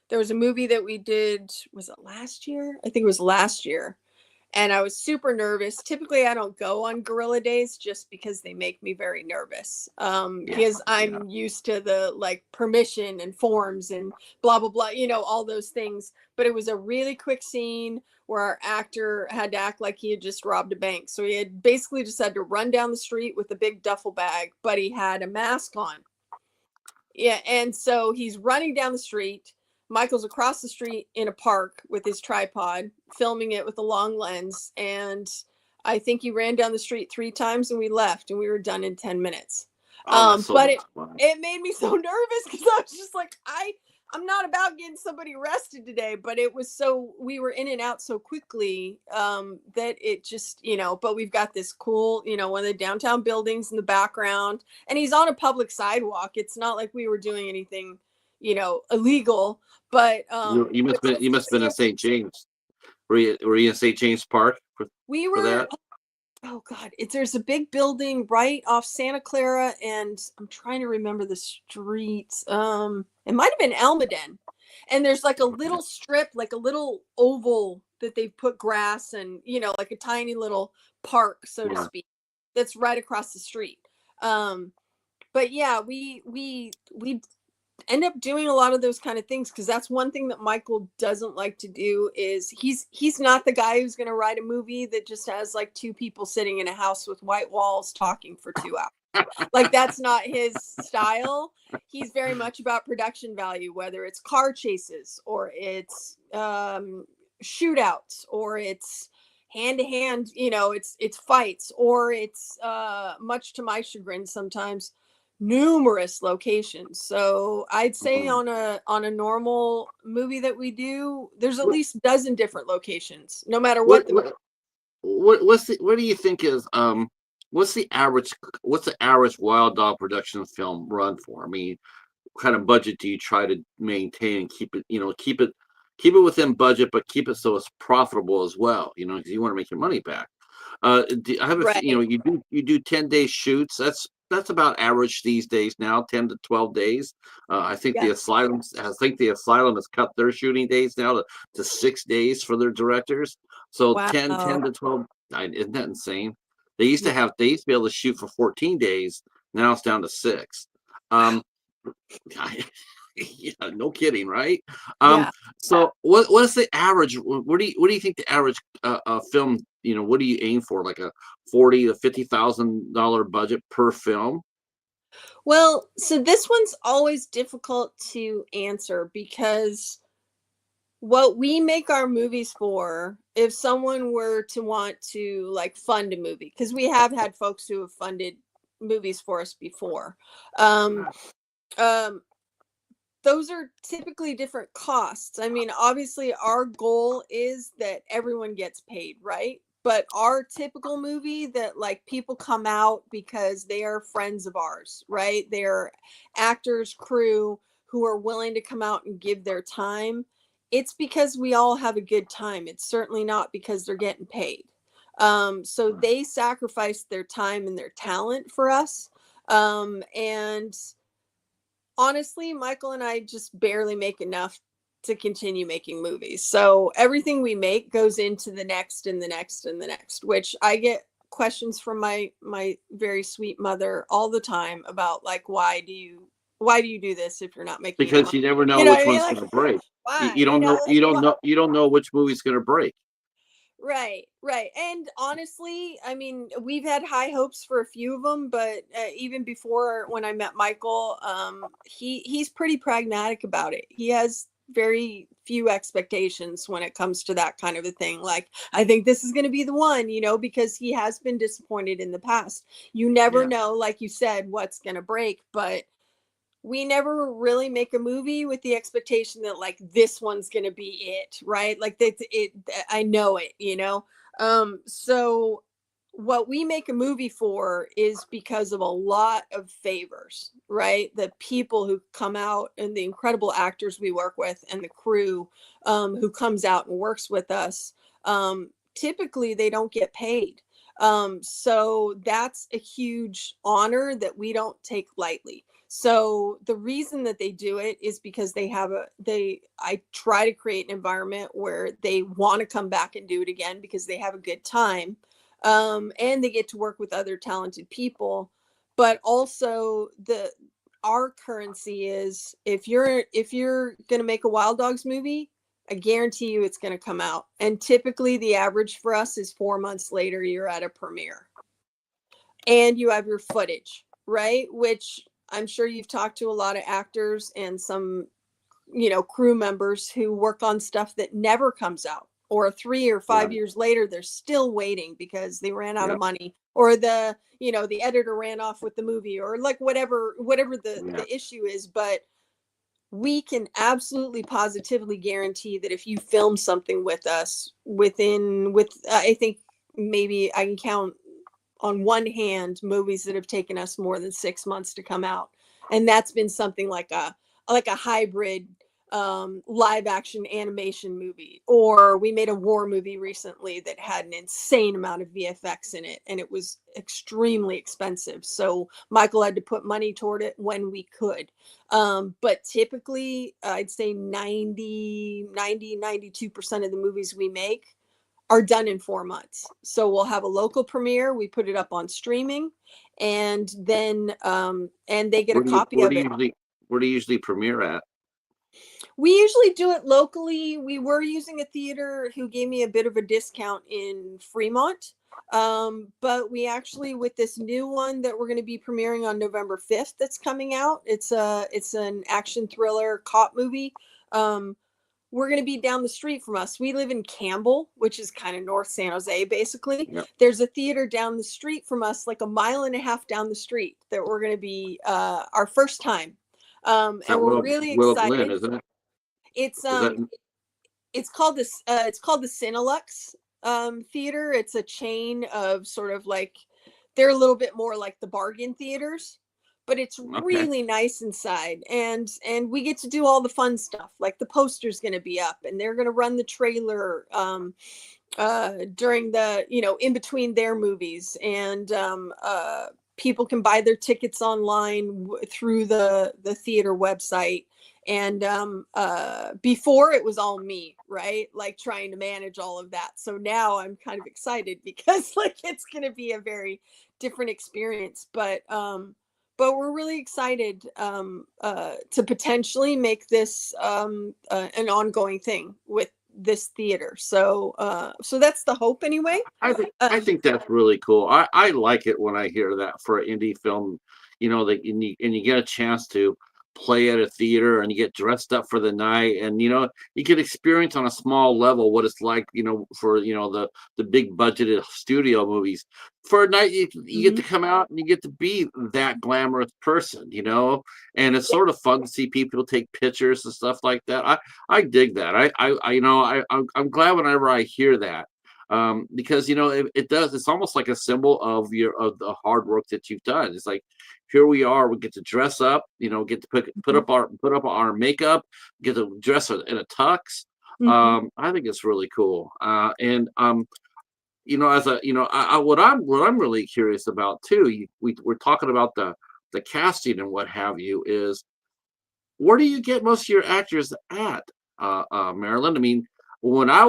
there was a movie that we did, was it last year? I think it was last year, and I was super nervous. Typically, I don't go on gorilla days just because they make me very nervous. Yeah, Because yeah. I'm used to the like permission and forms and blah blah blah, all those things. But it was a really quick scene where our actor had to act like he had just robbed a bank. So he had basically just had to run down the street with a big duffel bag, but he had a mask on. Yeah, and so he's running down the street. Michael's across the street in a park with his tripod, filming it with a long lens. And I think he ran down the street 3 times and we left and we were done in 10 minutes. Oh, that's so But much it fun. it made me so nervous because I was just like, I'm not about getting somebody arrested today, but it was so we were in and out so quickly that it just, but we've got this cool, one of the downtown buildings in the background, and he's on a public sidewalk. It's not like we were doing anything, illegal, but You must but been you just to must been see in him, St. James. Were you in St. James Park we for were that? oh god, there's a big building right off Santa Clara, and I'm trying to remember the streets. It might have been Almaden, and there's like a little strip, like a little oval that they've put grass and like a tiny little park, so to Yeah. speak, that's right across the street. um but yeah, we end up doing a lot of those kind of things because that's one thing that Michael doesn't like to do is he's not the guy who's going to write a movie that just has like two people sitting in a house with white walls talking for 2 hours. Like that's not his style. He's very much about production value, whether it's car chases or it's shootouts or it's hand to hand, it's fights or it's much to my chagrin sometimes numerous locations. So I'd say Mhm. on a normal movie that we do, there's at What least a dozen different locations, no matter what what the movie. what what do you think is what's the average wild dog production film run for? I mean, kind of budget do you try to maintain and keep it, keep it within budget, but keep it so it's profitable as well, because you want to make your money back. I have Right. you do 10-day shoots. That's about average these days now, 10 to 12 days. Yeah. I think the asylum has cut their shooting days now to 6 days for their directors. So ten Wow. to 12. Isn't that insane? Yeah. They used to be able to shoot for 14 days. Now it's down to 6. Um, yeah, no kidding, right? Um, Yeah. so what is the average? What do you think the average film? What do you aim for? Like a 40 to 50,000 dollar budget per film? Well, so this one's always difficult to answer because what we make our movies for, if someone were to want to like fund a movie, because we have had folks who have funded movies for us before. Um, um, those are typically different costs. I mean, obviously, our goal is that everyone gets paid, right? But our typical movie that like people come out because they are friends of ours, right? They're actors, crew who are willing to come out and give their time. It's because we all have a good time. It's certainly not because they're getting paid. So they sacrifice their time and their talent for us. And honestly, Michael and I just barely make enough to continue making movies. So everything we make goes into the next and the next and the next, which I get questions from my very sweet mother all the time about like why do you do this if you're not making any Because money? you never know You know what which I mean? one's Like going to break. You, why? you don't know. Like why? You don't know which movie's going to break. Right, right. And honestly, I mean, we've had high hopes for a few of them, but even before when I met Michael, he's pretty pragmatic about it. He has very few expectations when it comes to that kind of a thing. Like, I think this is going to be the one, because he has been disappointed in the past. You never Yeah. know, like you said, what's going to break, but we never really make a movie with the expectation that like this one's gonna be it, right? Like that it I know it. So what we make a movie for is because of a lot of favors, right? The people who come out and the incredible actors we work with and the crew who comes out and works with us. Typically they don't get paid. So that's a huge honor that we don't take lightly. So the reason that they do it is because I try to create an environment where they want to come back and do it again because they have a good time. And they get to work with other talented people. But also our currency is if you're gonna make a Wild Dogs movie, I guarantee you it's gonna come out. And typically the average for us is 4 months later, you're at a premiere and you have your footage, right? Which I'm sure you've talked to a lot of actors and some, crew members who work on stuff that never comes out, or 3 or 5 Right. years later, they're still waiting because they ran out of Yeah. money, or the editor ran off with the movie, or like whatever the Yeah. the issue is. But we can absolutely positively guarantee that if you film something with us I think maybe I can count on one hand movies that have taken us more than 6 months to come out, and that's been something like a hybrid live action animation movie, or we made a war movie recently that had an insane amount of VFX in it and it was extremely expensive, so Michael had to put money toward it when we could. But typically I'd say 92% of the movies we make are done in 4 months. So we'll have a local premiere, we put it up on streaming, and then and they get a Where do you copy of it. where do you usually premiere at? We usually do it locally. We were using a theater who gave me a bit of a discount in Fremont. But we actually, with this new one that we're going to be premiering on November 5th that's coming out, it's an action thriller cop movie. Um, we're going to be down the street from us. We live in Campbell, which is kind of North San Jose, basically. Yeah. There's a theater down the street from us, like a mile and a half down the street, that we're going to be our first time. Is And that we're really Willow Glen, excited. isn't it? It's Is that it's called the Cinelux theater. It's a chain of sort of like they're a little bit more like the bargain theaters, but it's Okay. really nice inside. And we get to do all the fun stuff, like the poster's going to be up, and they're going to run the trailer during the, in between their movies. And people can buy their tickets online through the theater website. And before, it was all me, right, like trying to manage all of that. So now I'm kind of excited because like it's going to be a very different experience. But we're really excited to potentially make this an ongoing thing with this theater. So that's the hope anyway. I Um, think that's really cool. I like it when I hear that for an indie film, that and you get a chance to play at a theater and you get dressed up for the night, and you get experience on a small level what it's like, for the big budgeted studio movies. For a night you get to mhm. come out and you get to be that glamorous person, and it's sort of fun to see people take pictures and stuff like that. I dig that. I'm glad whenever I hear that, because it does. It's almost like a symbol of the hard work that you've done. It's like, here we are. We get to dress up. Get to put up our makeup. Get to dress in a tux. Mhm. I think it's really cool. And as what I'm really curious about too. We're talking about the casting and what have you. Is where do you get most of your actors at, Marilyn? I mean, when I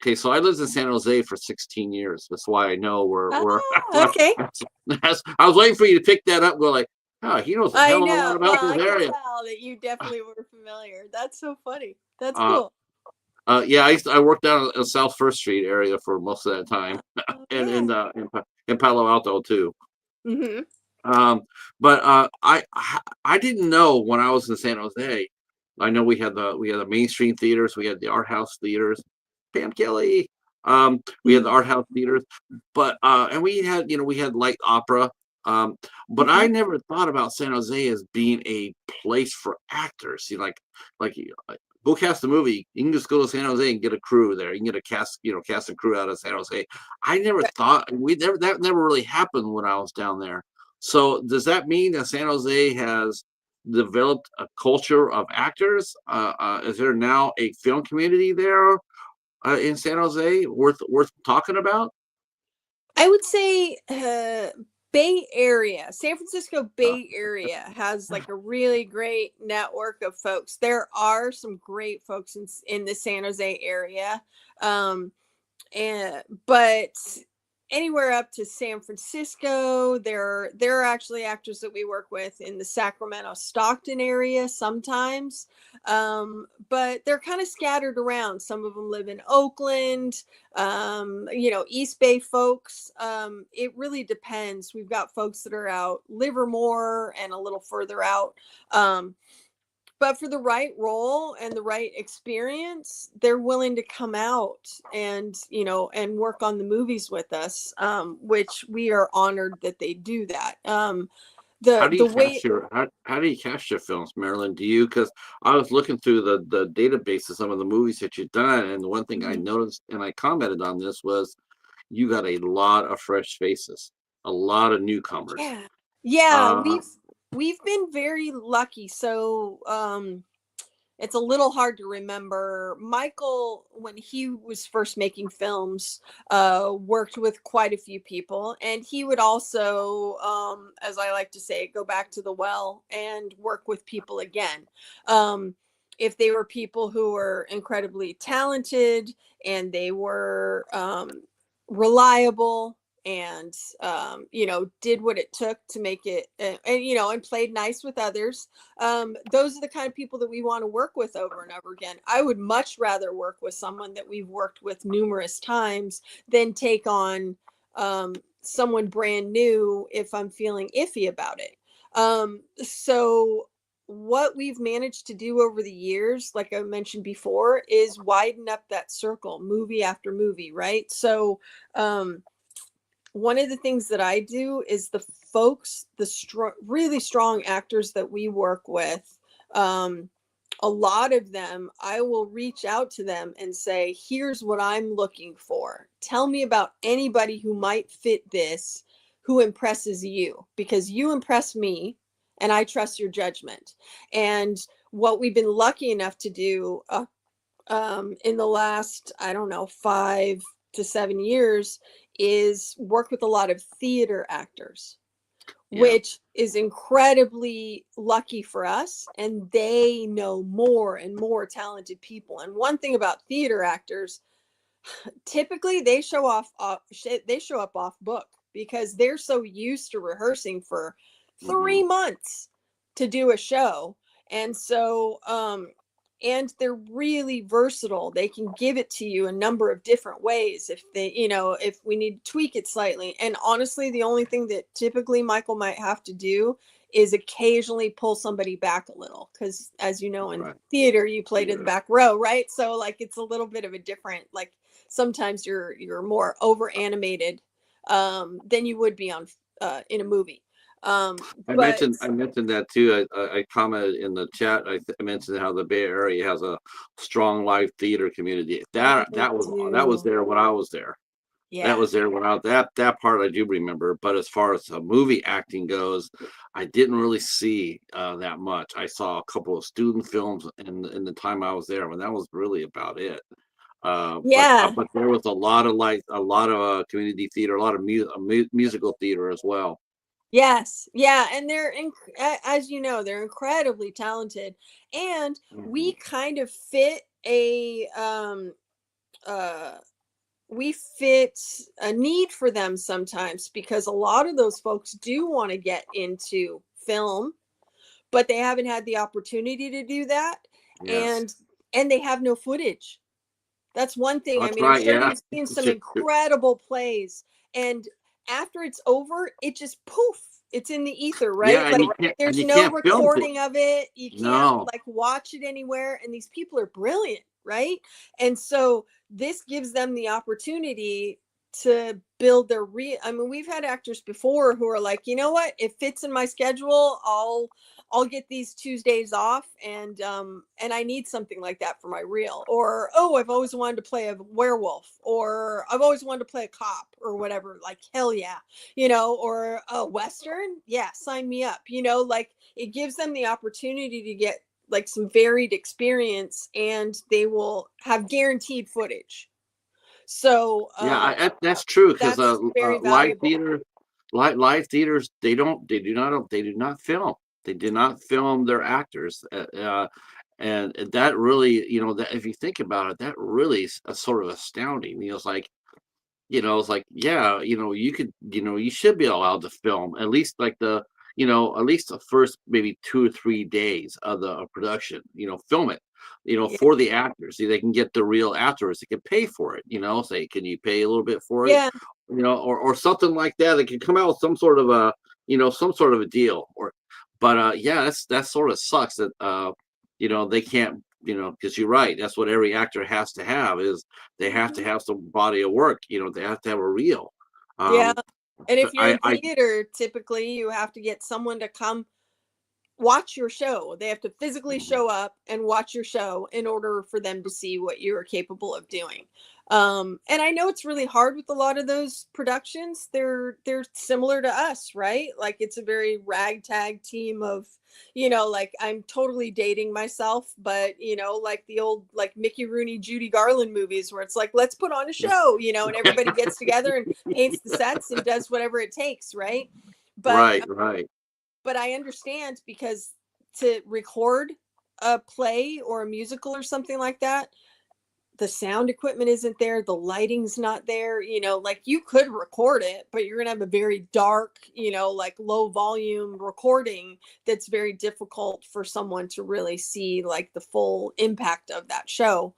okay, so I lived in San Jose for 16 years. That's why I know where Ah, okay. I was waiting for you to pick that up and go like, oh, he knows a I hell of a lot know. about Well, this I can area. tell that you definitely were familiar. That's so funny. That's Uh, cool. yeah, I worked down in South First Street area for most of that time, Oh, and yeah. in Palo Alto too. Hmm. Um, but I didn't know when I was in San Jose. I know we had the mainstream theaters, we had the art house theaters, Pam Kelly. We had the art house theaters, but and we had light opera. Um, but I Hmm. never thought about San Jose as being a place for actors. Like go cast a movie. You can just go to San Jose and get a crew there. You can get a cast and crew out of San Jose. I never thought that never really happened when I was down there. So does that mean that San Jose has developed a culture of actors? Is there now a film community there in San Jose worth talking about? I would say Bay Area, San Francisco Uh, Bay Area has like a really great network of folks. There are some great folks in the San Jose area. Um, but anywhere up to San Francisco, there are actually actors that we work with in the Sacramento Stockton area sometimes. But they're kind of scattered around. Some of them live in Oakland, East Bay folks. It really depends. We've got folks that are out Livermore and a little further out. um, but for the right role and the right experience, they're willing to come out and work on the movies with us, which we are honored that they do that. how do The you way. cast your how do you cast your films, Marilyn? Do you because I was looking through the database of some of the movies that you've done, and the one thing I Mhm. noticed and I commented on this was you got a lot of fresh faces, a lot of newcomers. Yeah. Yeah, Uh, we've been very lucky. So it's a little hard to remember. Michael, when he was first making films, worked with quite a few people, and he would also, as I like to say, go back to the well and work with people again. Um, if they were people who were incredibly talented and they were reliable and did what it took to make it, and played nice with others, those are the kind of people that we want to work with over and over again. I would much rather work with someone that we've worked with numerous times than take on someone brand new if I'm feeling iffy about it. So what we've managed to do over the years, like I mentioned before, is widen up that circle, movie after movie, right? So um, one of the things that I do is the folks, really strong actors that we work with, um, a lot of them, I will reach out to them and say, here's what I'm looking for. Tell me about anybody who might fit this, who impresses you, because you impress me. and I trust your judgment. And what we've been lucky enough to do in the last, I don't know, 5 to 7 years is work with a lot of theater actors, Yeah. which is incredibly lucky for us. And they know more and more talented people. And one thing about theater actors, typically they show up off book because they're so used to rehearsing for Hmm. 3 months to do a show. And so and they're really versatile. They can give it to you a number of different ways if they, if we need to tweak it slightly. And honestly, the only thing that typically Michael might have to do is occasionally pull somebody back a little, because as you know, in Right. theater you play to the Theater. back row, right? So like it's a little bit of a different, like sometimes you're more over animated than you would be on in a movie. But I mentioned that too. I commented in the chat. I mentioned how the Bay Area has a strong live theater community. they That was do. there when I was there. That Yeah. was there when I was that part I do remember. But as far as movie acting goes, I didn't really see that much. I saw a couple of student films in the time I was there, and that was really about it. Yeah. But there was a lot of community theater, a lot of musical theater as well. Yes. Yeah. And as you know, they're incredibly talented. And Mhm. we kind of fit uh we fit a need for them sometimes, because a lot of those folks do want to get into film, but they haven't had the opportunity to do that. Yes, And they have no footage. That's one thing. I that's mean, I'm right. sure Yeah, you've seen some incredible plays, and after it's over, it just poof, it's in the ether, yeah, right? Like and there's you no can't film to recording of it. You can't no. like watch it anywhere. And these people are brilliant, right? And so this gives them the opportunity to build their I mean, we've had actors before who are like, you know what, it fits in my schedule. I'll get these Tuesdays off, and I need something like that for my reel. Or, oh, I've always wanted to play a werewolf, or I've always wanted to play a cop or whatever. Like, hell yeah. Or a western. Yeah, sign me up. Like it gives them the opportunity to get like some varied experience, and they will have guaranteed footage. So Yeah, that's true because that's very live valuable. theater, live theaters, they do not film. They do not film their actors, and that really, that if you think about it, that really is sort of astounding. It's like, yeah, you should be allowed to film at least like at least the first maybe 2 or 3 days of the production, film it, Yeah. for the actors. See, they can get the real actors. They can pay for it, say, can you pay a little bit for it? Yeah. Or something like that. They can come out with some sort of some sort of a deal. But yeah, that sort of sucks that, they can't, because you're right. That's what every actor has to have is they have to Mhm. have some body of work. They have to have a reel. Yeah. Um, And if you're in I theater, typically you have to get someone to come watch your show. They have to physically Mhm. show up and watch your show in order for them to see what you are capable of doing. And I know it's really hard with a lot of those productions. They're similar to us, right? Like it's a very ragtag team of, like I'm totally dating myself, but like the old like Mickey Rooney, Judy Garland movies where it's like, let's put on a show, and everybody gets together and paints the sets and does whatever it takes, right? But Right, right. but I understand, because to record a play or a musical or something like that, the sound equipment isn't there, the lighting's not there, like you could record it, but you're going to have a very dark, like low volume recording that's very difficult for someone to really see like the full impact of that show.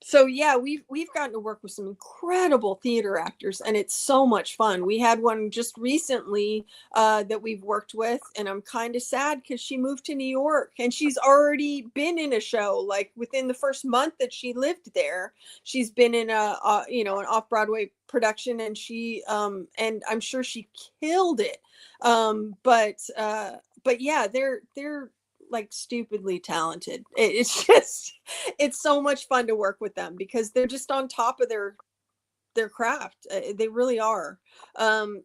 So yeah, we've gotten to work with some incredible theater actors, and it's so much fun. We had one just recently that we've worked with, and I'm kind of sad because she moved to New York and she's already been in a show. Like within the first month that she lived there, she's been in an off Broadway production, and and I'm sure she killed it. But yeah, they're like stupidly talented. It's just it's so much fun to work with them because they're just on top of their craft. They really are.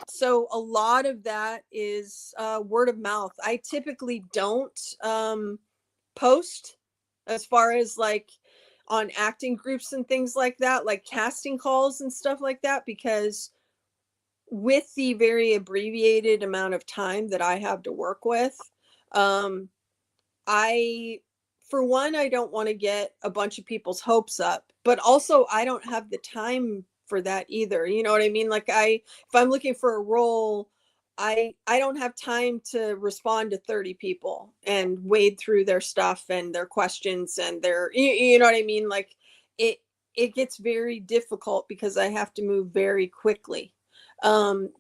So a lot of that is word of mouth. I typically don't post as far as like on acting groups and things like that, like casting calls and stuff like that, because with the very abbreviated amount of time that I have to work with, um, I, for one, I don't want to get a bunch of people's hopes up, but also I don't have the time for that either. You know what I mean? Like if I'm looking for a role, I don't have time to respond to 30 people and wade through their stuff and their questions and you know what I mean? Like it, it gets very difficult because I have to move very quickly.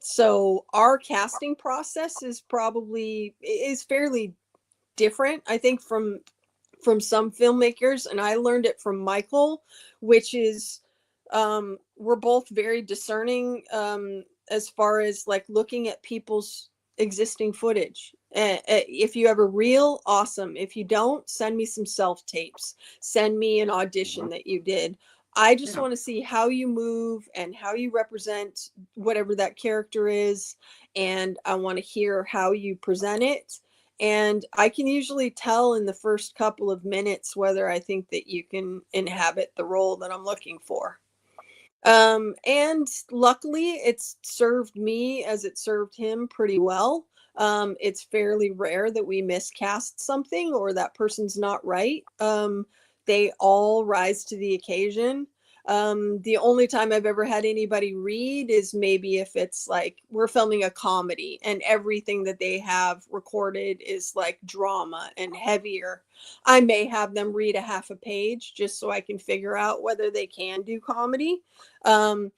So our casting process is fairly different, I think, from some filmmakers, and I learned it from Michael, which is we're both very discerning as far as like looking at people's existing footage. If you have a reel, awesome. If you don't, send me some self tapes. Send me an audition Mhm. that you did. I just Yeah. want to see how you move and how you represent whatever that character is, and I want to hear how you present it, and I can usually tell in the first couple of minutes whether I think that you can inhabit the role that I'm looking for. And luckily, it's served me as it served him pretty well. It's fairly rare that we miscast something or that person's not right. They all rise to the occasion. The only time I've ever had anybody read is maybe if it's like we're filming a comedy and everything that they have recorded is like drama and heavier. I may have them read a half a page just so I can figure out whether they can do comedy. um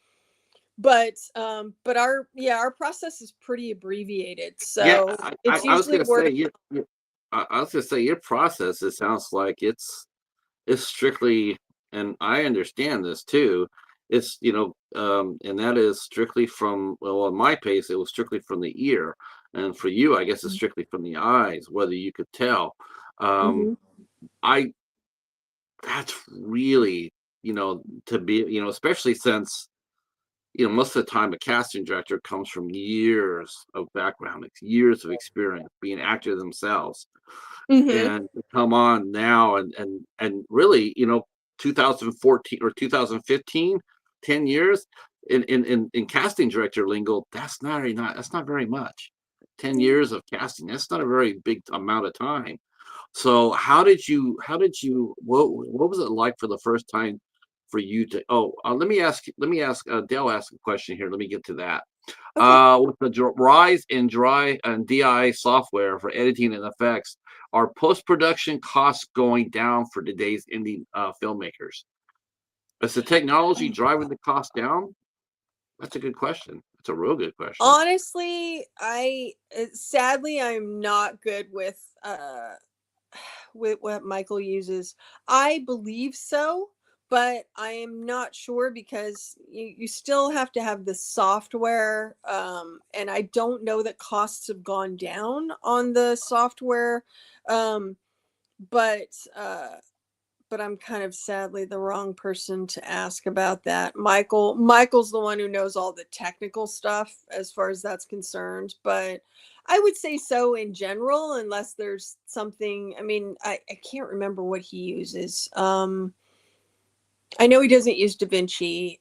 but our process is pretty abbreviated, Yeah, so I it's I was usually gonna word say of I was gonna say your process, it sounds like it's strictly, and I understand this too. It's, and that is strictly from, well, on my pace, it was strictly from the ear. And for you, I guess it's mouth. strictly from the eyes, whether you could tell. Um, Mhm, I That's really, to be, especially since, most of the time a casting director comes from years of background, it's years of experience being actors themselves, mhm, and to come on now and really, 2014 or 2015, 10 years in casting director lingo, that's not very much. 10 mhm. years of casting, that's not a very big amount of time. So what was it like for the first time for you to, let me ask Dale ask a question here. Let me get to that. Okay. With the rise in dry and DI software for editing and effects, are post-production costs going down for today's indie filmmakers? Is the technology driving the cost down? That's a good question. That's a real good question. Honestly, sadly I'm not good with what Michael uses. I believe so, but I am not sure because you still have to have the software. And I don't know that costs have gone down on the software. Um, but uh, but I'm kind of sadly the wrong person to ask about that. Michael's the one who knows all the technical stuff as far as that's concerned, but I would say so in general, unless there's something. I mean, I can't remember what he uses. I know he doesn't use DaVinci,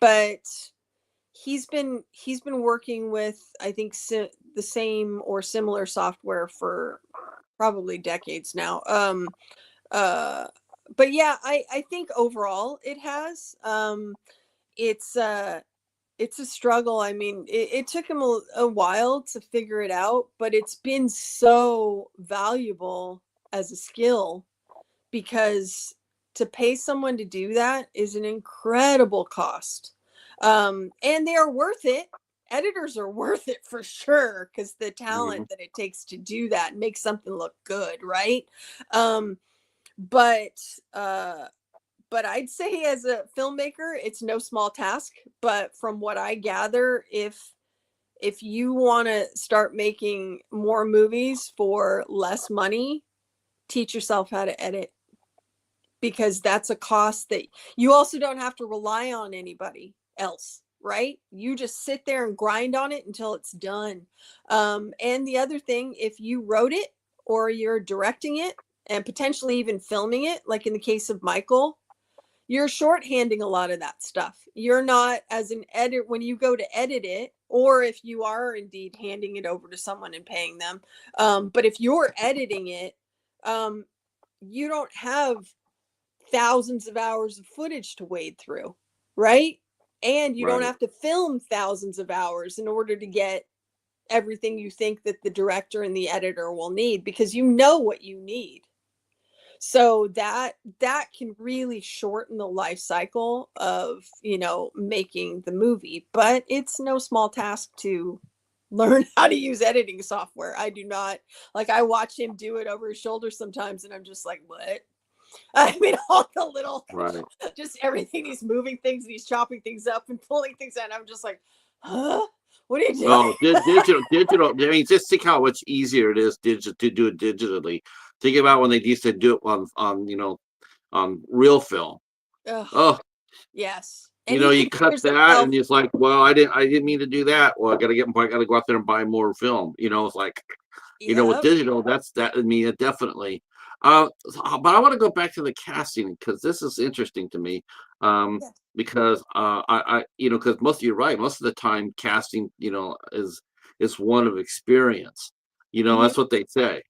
but he's been working with, I think, the same or similar software for probably decades now. Uh, but yeah, I think overall it has. It's it's a struggle. I mean, it took him a while to figure it out, but it's been so valuable as a skill because to pay someone to do that is an incredible cost. And they are worth it. Editors are worth it for sure because the talent Mhm. that it takes to do that and make something look good, right? Um, but uh but I'd say as a filmmaker, it's no small task. But from what I gather, if you want to start making more movies for less money, teach yourself how to edit. because that's a cost that you also don't have to rely on anybody else, right? You just sit there and grind on it until it's done. And the other thing, if you wrote it or you're directing it and potentially even filming it, like in the case of Michael, you're shorthanding a lot of that stuff. You're not, as an edit, when you go to edit it, or if you are indeed handing it over to someone and paying them, but if you're editing it, um, you don't have thousands of hours of footage to wade through, right? And you don't Right. have to film thousands of hours in order to get everything you think that the director and the editor will need, because you know what you need. So that can really shorten the life cycle of, making the movie, but it's no small task to learn how to use editing software. I do not, like, I watch him do it over his shoulder sometimes and I'm just like, what? I mean, all the little, Right. just everything. He's moving things and he's chopping things up and pulling things out. And I'm just like, huh? What are you doing? Oh, digital. I mean, just think how much easier it is to do it digitally. Think about when they used to do it on real film. Ugh, Oh, yes. And he you cut considers that, himself. and it's like, well, I didn't mean to do that. Well, I gotta go out there and buy more film. It's like, with Yep. digital, that's that. I mean, it definitely. But I want to go back to the casting because this is interesting to me. Yes. Because because most of you're right. Most of the time, casting, is one of experience. Hmm. That's what they say.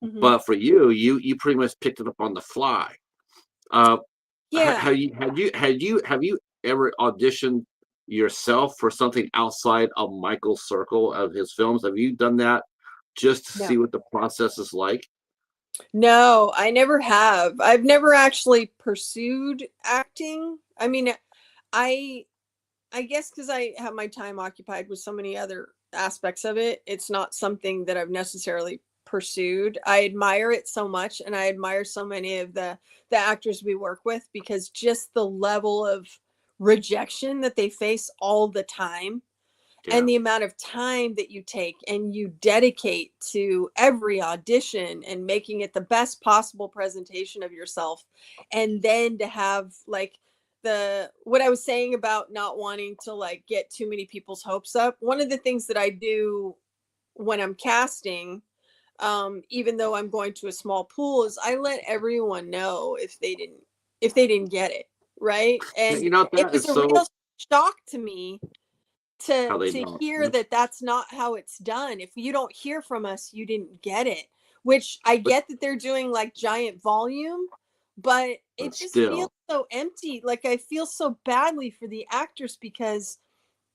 Hmm. But for you pretty much picked it up on the fly. Uh, Yeah. have you ever auditioned yourself for something outside of Michael's circle of his films? Have you done that just to No. see what the process is like? No, I never have. I've never actually pursued acting. I mean, I I guess because I have my time occupied with so many other aspects of it, it's not something that I've necessarily pursued. I admire it so much, and I admire so many of the actors we work with, because just the level of rejection that they face all the time, and Yeah, the amount of time that you take and you dedicate to every audition and making it the best possible presentation of yourself, and then to have, like, the what I was saying about not wanting to, like, get too many people's hopes up. One of the things that I do when I'm casting, even though I'm going to a small pool, is I let everyone know if they didn't get it, right? And it that was is a so real shock to me how they to don't. hear that that's not how it's done. If you don't hear from us, you didn't get it. Which I But get that they're doing, like, giant volume, but but it just feels still, so empty. Like, I feel so badly for the actors because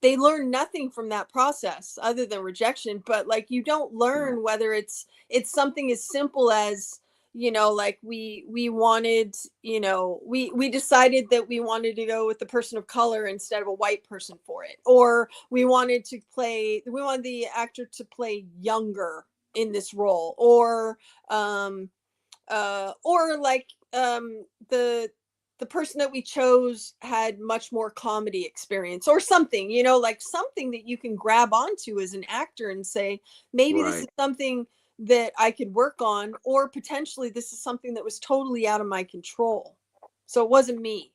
they learn nothing from that process other than rejection. But, like, you don't yeah. learn whether it's something as simple as, like, we wanted, we decided that we wanted to go with the person of color instead of a white person for it, or we wanted the actor to play younger in this role, um or like, the person that we chose had much more comedy experience or something, like something that you can grab onto as an actor and say, maybe this is Right. something that I could work on, or potentially this is something that was totally out of my control, so it wasn't me.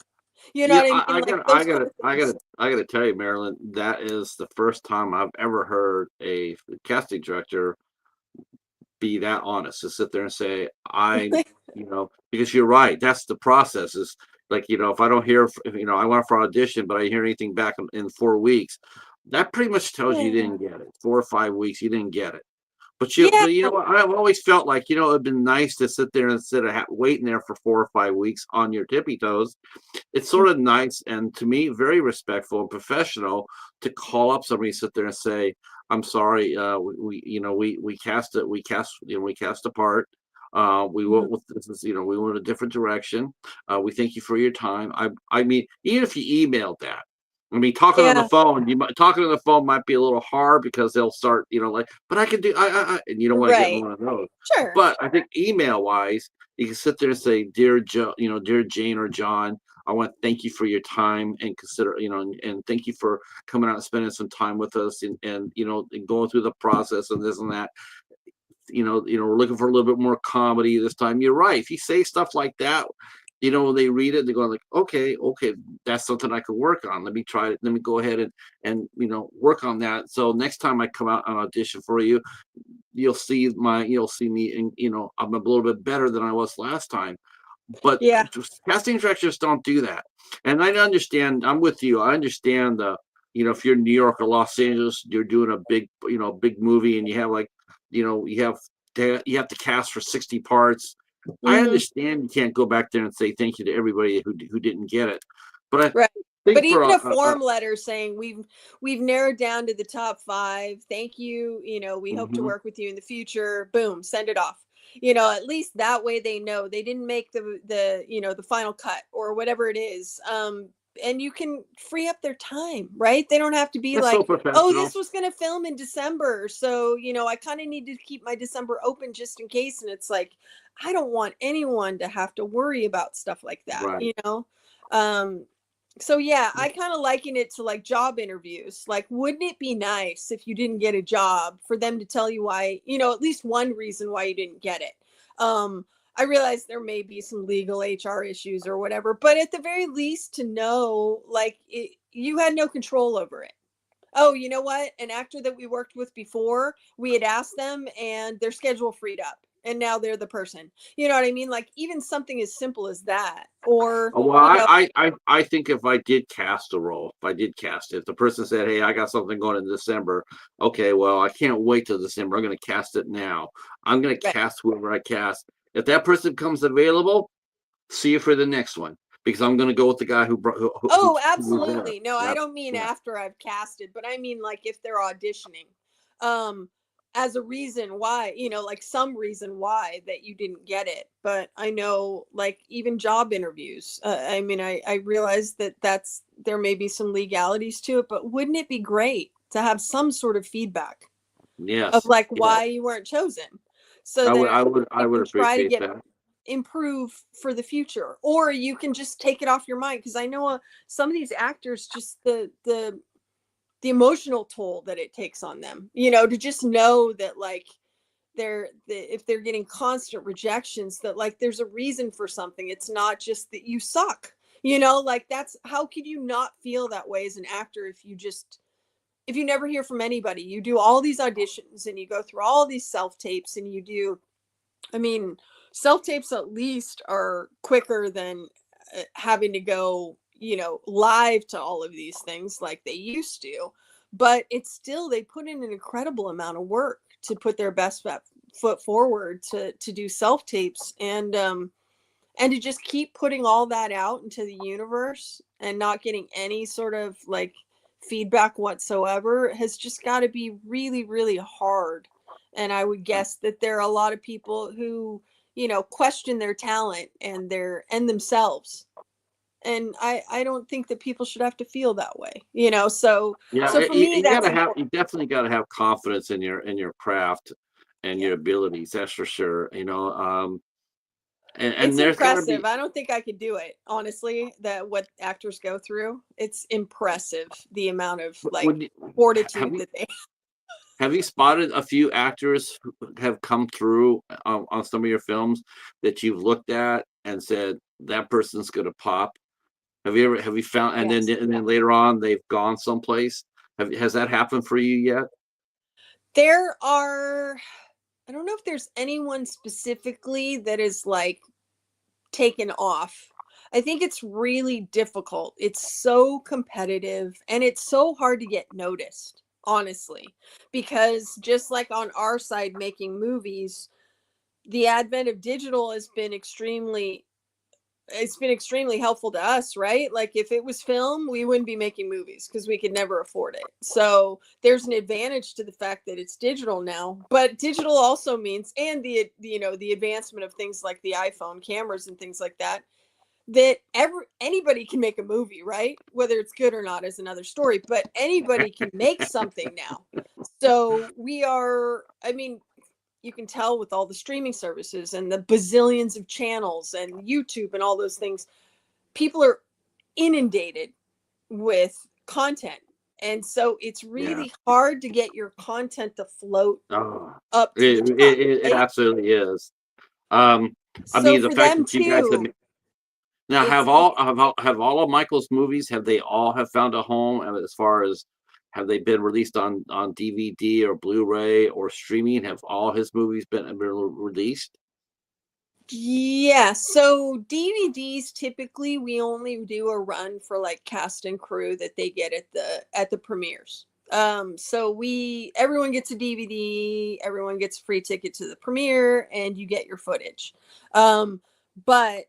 You know Yeah, what I I mean? Like, gotta, I those kind gotta, of I things. gotta, I gotta tell you, Marilyn, that is the first time I've ever heard a casting director be that honest to sit there and say, because you're right. That's the process is like, if I don't hear, I went for audition, but I hear anything back in 4 weeks, that pretty much tells you Yeah. didn't get it. 4 or 5 weeks, you didn't get it. Yeah. But you know what? I've always felt like, it'd been nice to sit there instead of waiting there for 4 or 5 weeks on your tippy toes. It's sort of nice and to me very respectful and professional to call up somebody, sit there and say, "I'm sorry, we cast a part. We Mhm. went with this is we went a different direction. We thank you for your time." I mean, even if you emailed that. I mean, Yeah. talking on the phone might be a little hard because they'll start, like, but I can do, and you don't want to get in Right. one of those. Sure. But I think email wise, you can sit there and say, "Dear Joe, dear Jane or John, I want to thank you for your time and and thank you for coming out and spending some time with us and going through the process and this and that. We're looking for a little bit more comedy this time." You're right. If you say stuff like that, they read it, they're going like, okay, that's something I could work on. Let me try it. Let me go ahead and work on that. So next time I come out and audition for you, you'll see me, and I'm a little bit better than I was last time. But Yeah. casting directors don't do that. And I understand. I'm with you. I understand if you're in New York or Los Angeles, you're doing a big movie, and you have like, you have to cast for 60 parts. I Hmm. understand you can't go back there and say thank you to everybody who didn't get it. But I Right. But think for even a form letter saying we've narrowed down to the top 5. Thank you. We hope to mhm. work with you in the future. Boom, send it off. At least that way they know they didn't make the final cut or whatever it is. And you can free up their time, right? They don't have to be That's so like, oh, professional. this was going to film in December. So, I kind of need to keep my December open just in case. And it's like, I don't want anyone to have to worry about stuff like Right. that. Um, so yeah, I kind of liken it to like job interviews. Like, wouldn't it be nice if you didn't get a job for them to tell you why, at least one reason why you didn't get it? I realize there may be some legal HR issues or whatever, but at the very least to know, like, you had no control over it. Oh, you know what? An actor that we worked with before, we had asked them and their schedule freed up. And now they're the person. You know what I mean? Like even something as simple as that. Or, Well, you know, I think if I did cast a role, if I did cast it, the person said, "Hey, I got something going in December." Okay, well, I can't wait till December. I'm going to cast it now. I'm going to right. cast whoever I cast. If that person comes available, see you for the next one because I'm going to go with the guy who brought Oh, who was there. absolutely. No, I Yep. don't mean Yeah. after I've casted, but I mean like if they're auditioning. Um as a reason why, like some reason why that you didn't get it. But I know like even job interviews. I mean I realize that there may be some legalities to it, but wouldn't it be great to have some sort of feedback of Yes. like Yes. why you weren't chosen? So I you would can try to appreciate get that. improve for the future, or you can just take it off your mind because I know some of these actors just the emotional toll that it takes on them, to just know that like if they're getting constant rejections, that like there's a reason for something. It's not just that you suck, like that's how could you not feel that way as an actor if you never hear from anybody. You do all these auditions and you go through all these self tapes and you do, I mean, self tapes at least are quicker than having to go, live to all of these things like they used to. But it's still, they put in an incredible amount of work to put their best foot forward to do self tapes and to just keep putting all that out into the universe and not getting any sort of like feedback whatsoever has just got to be really, really hard. And I would guess that there are a lot of people who, question their talent and themselves. And I don't think that people should have to feel that way, Yeah, so for me that's you important. definitely gotta have confidence in your craft and Yeah. your abilities. That's for sure. And It's there's gotta impressive. be. I don't think I could do it, honestly, that what actors go through. It's impressive the amount of like Would you, have fortitude you that they have you spotted a few actors who have come through on some of your films that you've looked at and said that person's gonna pop? Have you found Yes. and then later on they've gone someplace? Has that happened for you yet? There are I don't know if there's anyone specifically that is like taken off. I think it's really difficult. It's so competitive and it's so hard to get noticed, honestly, because just like on our side making movies, the advent of digital has been extremely it's been extremely helpful to us, right? Like if it was film, we wouldn't be making movies because we could never afford it. So there's an advantage to the fact that it's digital now, but digital also means, and the advancement of things like the iPhone cameras and things like that, that anybody can make a movie, right? Whether it's good or not is another story, but anybody can make something now. So I mean, you can tell with all the streaming services and the bazillions of channels and YouTube and all those things, people are inundated with content. And so it's Yeah. really hard to get your content to float Oh, up to the top, it right? absolutely is. Um, I So mean, the for fact them that you guys have too, Now, It's have all of Michael's movies, have they all have found a home? And as far as have they been released on DVD or Blu-ray or streaming? Have all his movies been released? Yeah, so DVDs typically we only do a run for like cast and crew that they get at the premieres. So we everyone gets a DVD, everyone gets a free ticket to the premiere, and you get your footage. Um, but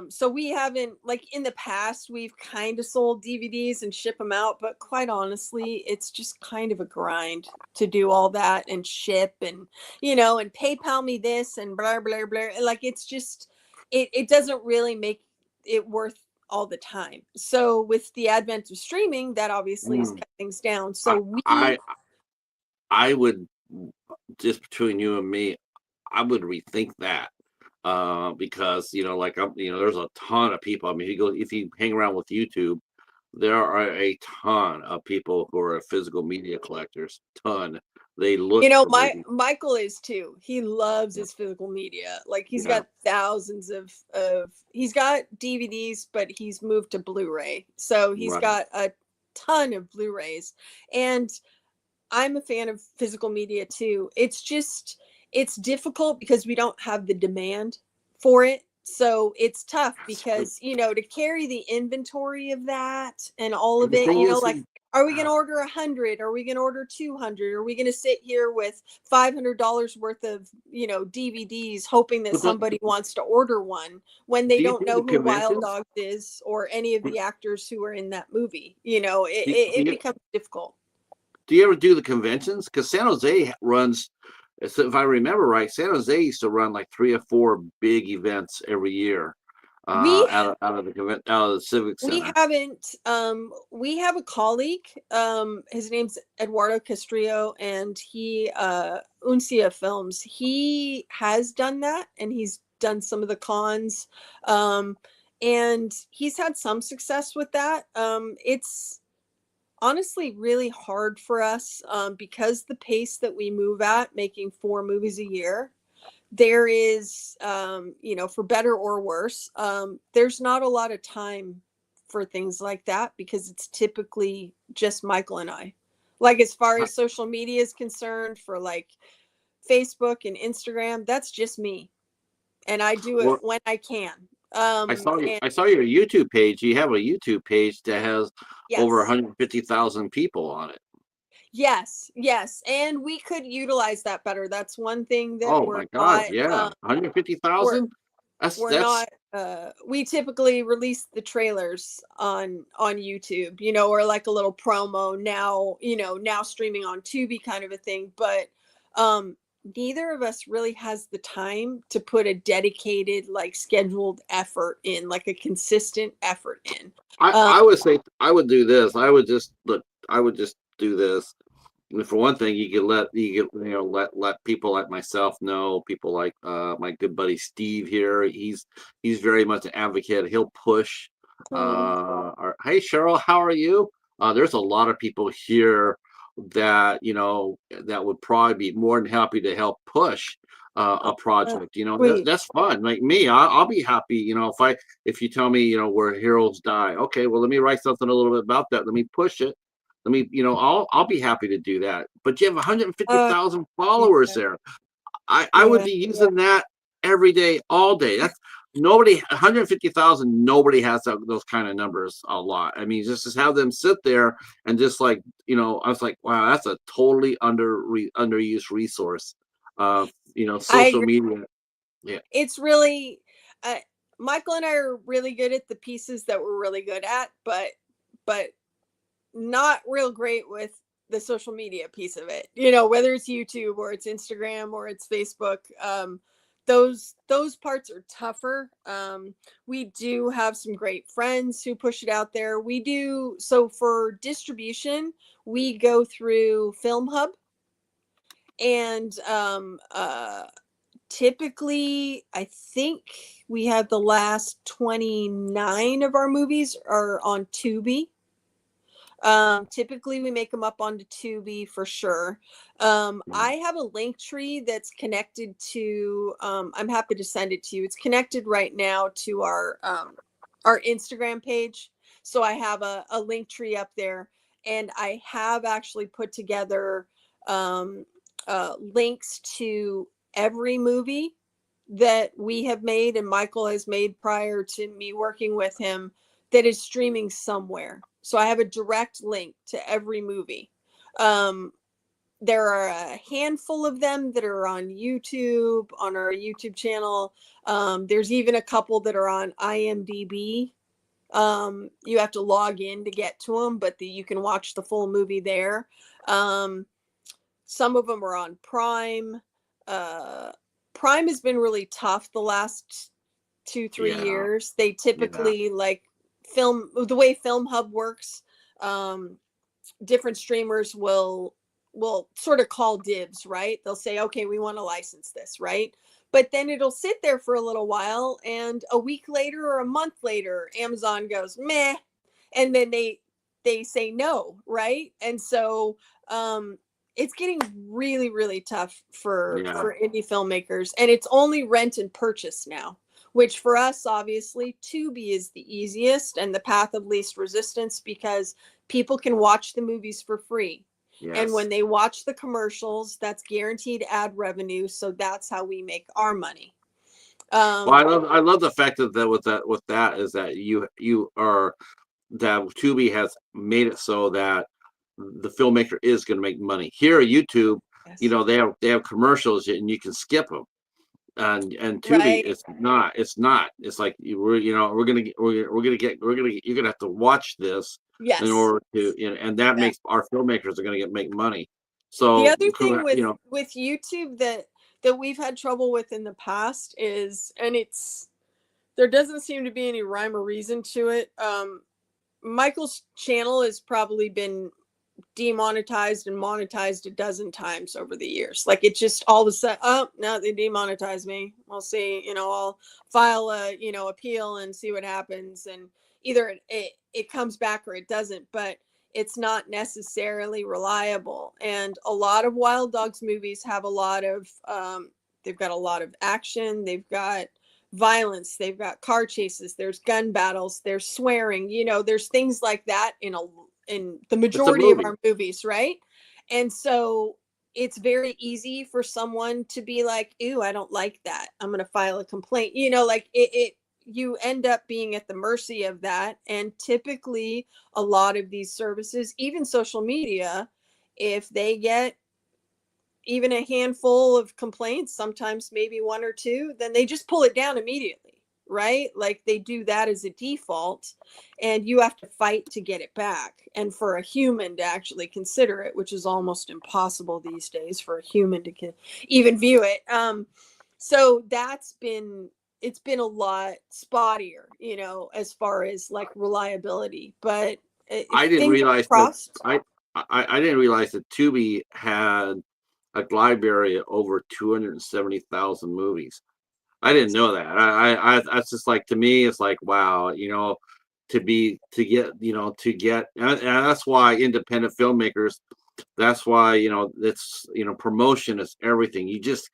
so we haven't, like in the past we've kind of sold DVDs and ship them out, but quite honestly, it's just kind of a grind to do all that and ship and and PayPal me this and blah blah blah. Like it's just it doesn't really make it worth all the time. So with the advent of streaming, that obviously has Mm. cut things down. So I we I I would, just between you and me, I would rethink that. Because like there's a ton of people. I mean, if you hang around with YouTube, there are a ton of people who are physical media collectors. Ton. They look for my movies. Michael is too. He loves Yeah. his physical media. Like he's Yeah. got thousands of he's got DVDs, but he's moved to Blu-ray. So he's Right. got a ton of Blu-rays. And I'm a fan of physical media too. It's just it's difficult because we don't have the demand for it. So it's tough That's right. because, to carry the inventory of that and all And of the it, thing is, like are we going to order 100? Are we going to order 200? Are we going to sit here with $500 worth of, DVDs hoping that but the, somebody wants to order one when they do you don't do the know who Wild conventions? Dogs is or any of Do, the actors who are in that movie? It, do, it, do it you becomes difficult. do you ever do the conventions? Because San Jose runs, if I remember right, San Jose used to run like 3 or 4 big events every year, We out of the Civic we Center. haven't we have a colleague, his name's Eduardo Castrillo, and he Uncia Films. He has done that and he's done some of the cons, um and he's had some success with that. It's honestly really hard for us, because the pace that we move at, making 4 movies a year, there is, for better or worse, there's not a lot of time for things like that because it's typically just Michael and I. Like as far I, as social media is concerned, for like Facebook and Instagram, that's just me, and I do it well, when I can. And I saw your YouTube page. You have a YouTube page that has over yes, 150,000 people on it. yes, yes, and we could utilize that better. That's one thing that Oh my God, yeah, we're 150,000. we're That's not we typically release the trailers on YouTube, or like a little promo now, now streaming on Tubi kind of a thing, but um neither of us really has the time to put a dedicated, like scheduled effort in, like a consistent effort in. um I would say I would do this. I would just do this. And for one thing, you could let people like myself know, people like my good buddy Steve here. He's very much an advocate. He'll push. oh, Hey Cheryl, how are you? There's a lot of people here that that would probably be more than happy to help push oh, a that's project. sweet. That's fun. Like me, I'll be happy. If you tell me where heroes die. Okay, well let me write something a little bit about that. Let me push it. Let me, I'll be happy to do that. But you have uh 150,000 yeah, followers there. I would yeah, be using that every day, all day. That's nobody 150,000. Nobody has those kind of numbers a lot. I mean, just have them sit there and just like I was like, wow, that's a totally underused resource. I Social agree. media. Yeah. It's really uh, Michael and I are really good at the pieces that we're really good at, but not real great with the social media piece of it. Whether it's YouTube or it's Instagram or it's Facebook, those parts are tougher. We do have some great friends who push it out there. We do so for distribution. We go through Film Hub, and typically I think we have the last 29 of our movies are on Tubi. Typically we make them up onto Tubi for sure. I have a link tree that's connected to, I'm happy to send it to you. It's connected right now to our our Instagram page. So I have a link tree up there, and I have actually put together um, links to every movie that we have made and Michael has made prior to me working with him that is streaming somewhere. So I have a direct link to every movie. Um, there are a handful of them that are on YouTube, on our YouTube channel. There's even a couple that are on IMDb. You have to log in to get to them, but you can watch the full movie there. Um, some of them are on Prime. Uh, Prime has been really tough the last 2-3 Yeah, years. They yeah, typically like film the way Film Hub works. Um, Different streamers will sort of call dibs, right? They'll say, okay, we want to license this, right? But then it'll sit there for a little while, and a week later or a month later, Amazon goes meh, and then they say no, right? And so it's getting really really tough yeah. for indie filmmakers, and it's only rent and purchase now, which for us obviously Tubi is the easiest and the path of least resistance, because people can watch the movies for free. And Yes. when they watch the commercials, that's guaranteed ad revenue. So that's how we make our money. Well, Um, I love the fact that with that is that you are that Tubi has made it so that the filmmaker is going to make money. Here at YouTube, yes. they have commercials and you can skip them. And Tubi, Right. it's not. It's like you're gonna have to watch this in Yes. order to, and that Yeah. makes our filmmakers are gonna get make money. The So, other thing with YouTube that we've had trouble with in the past is, and it's there doesn't seem to be any rhyme or reason to it. Michael's channel has probably been demonetized and monetized a dozen times over the years. Like it just all of a sudden, oh no, they demonetized me. We'll see. I'll file a appeal and see what happens. And either it comes back or it doesn't. But it's not necessarily reliable. And a lot of Wild Dogs movies have a lot of they've got a lot of action. They've got violence. They've got car chases. There's gun battles. There's swearing. There's things like that in the it's a majority of movie. our movies, right? And so it's very easy for someone to be like, "Ooh, I don't like that. I'm going to file a complaint." Like it you end up being at the mercy of that. And typically a lot of these services, even social media, if they get even a handful of complaints, sometimes maybe one or two, then they just pull it down immediately, right? Like they do that as a default, and you have to fight to get it back. And for a human to actually consider it, which is almost impossible these days for a human to even view it. So it's been a lot spottier, as far as like reliability. But I didn't fingers realize that crossed. I didn't realize that Tubi had a library of over 270,000 movies. I didn't know that. That's just like, to me, it's like, wow, to get, and that's why independent filmmakers, that's why, it's, promotion is everything. You just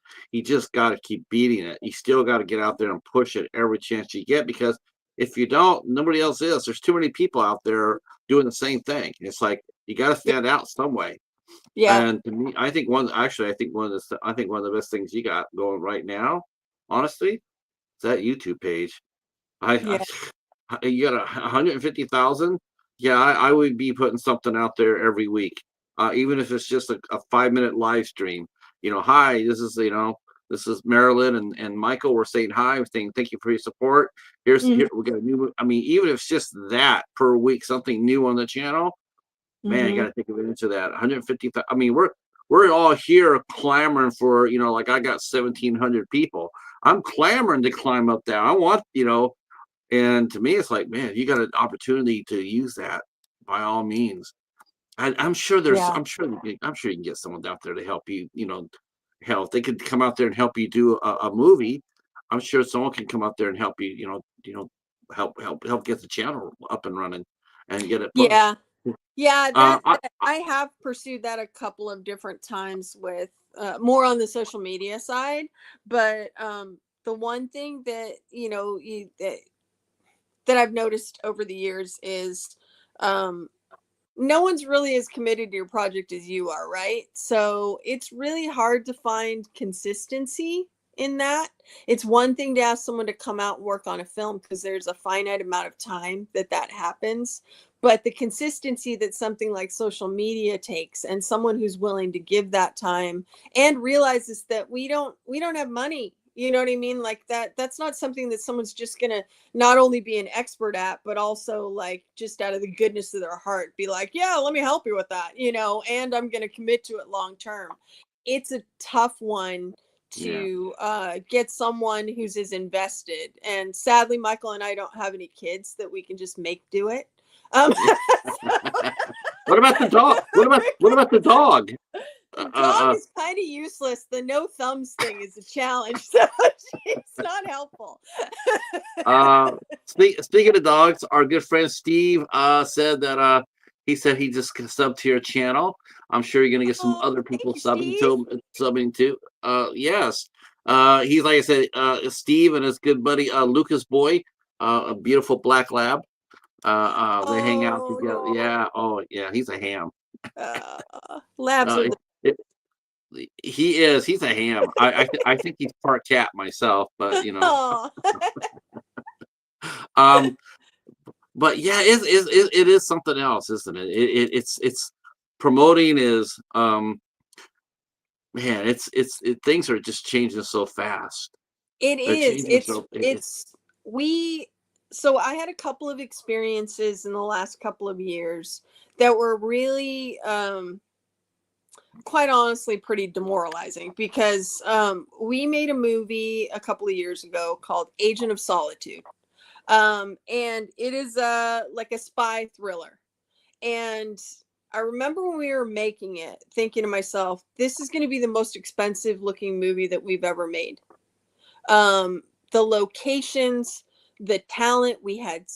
got to keep beating it. You still got to get out there and push it every chance you get, because if you don't, nobody else is. There's too many people out there doing the same thing. It's like you got to Yeah. stand out some way. Yeah. And to me, I think one of the best things you got going right now, honestly, is that YouTube page. Yeah. You got 150,000. Yeah, I would be putting something out there every week, even if it's just a 5 minute live stream. Hi, this is Marilyn and Michael. We're saying hi. We're saying thank you for your support. Here Mhm. we got a new. I mean, even if it's just that per week, something new on the channel. Man, you got Mhm. to take advantage of that. 150. I mean, we're all here clamoring for, like I got 1,700 people. I'm clamoring to climb up there. I want, and to me, it's like, man, you got an opportunity to use that by all means. I'm sure Yeah. I'm sure you can get someone out there to help you. Hell, if they could come out there and help you do a movie, I'm sure someone can come out there and help you. Help get the channel up and running and get it pushed. Yeah. Yeah, Uh, I, I have pursued that a couple of different times with more on the social media side, but the one thing that that I've noticed over the years is, um, no one's really as committed to your project as you are, right? So it's really hard to find consistency in that. It's one thing to ask someone to come out and work on a film because there's a finite amount of time that that happens. But the consistency that something like social media takes, and someone who's willing to give that time and realizes that we don't have money. You know what I mean? Like that's not something that someone's just gonna not only be an expert at, but also like just out of the goodness of their heart, be like, yeah, let me help you with that, and I'm going to commit to it long term. It's a tough one Yeah. to get someone who's as invested. And sadly, Michael and I don't have any kids that we can just make do it. Yeah. What about the dog? What about the dog? The Uh, dog uh, is kind of useless. The no thumbs thing is a challenge, so it's not helpful. speaking of dogs, our good friend Steve said that he said he just subbed to your channel. I'm sure you're gonna get some Oh, other thank people you, subbing Steve. to subbing to. Yes. He's like I said, Steve and his good buddy Lucas Boy, a beautiful black lab. They hang out Oh, together. Yeah. Oh, yeah. He's a ham. labs Uh, are the it, he is. He's a ham. I think he's part cat myself, but oh. Um, but yeah, it is something else, isn't it? It's promoting is man, things are just changing so fast. It They're is. changing It's so it's we so I had a couple of experiences in the last couple of years that were really quite honestly pretty demoralizing because we made a movie a couple of years ago called Agent of Solitude. And it is like a spy thriller. And I remember when we were making it thinking to myself, this is going to be the most expensive looking movie that we've ever made. The locations, the talent, we had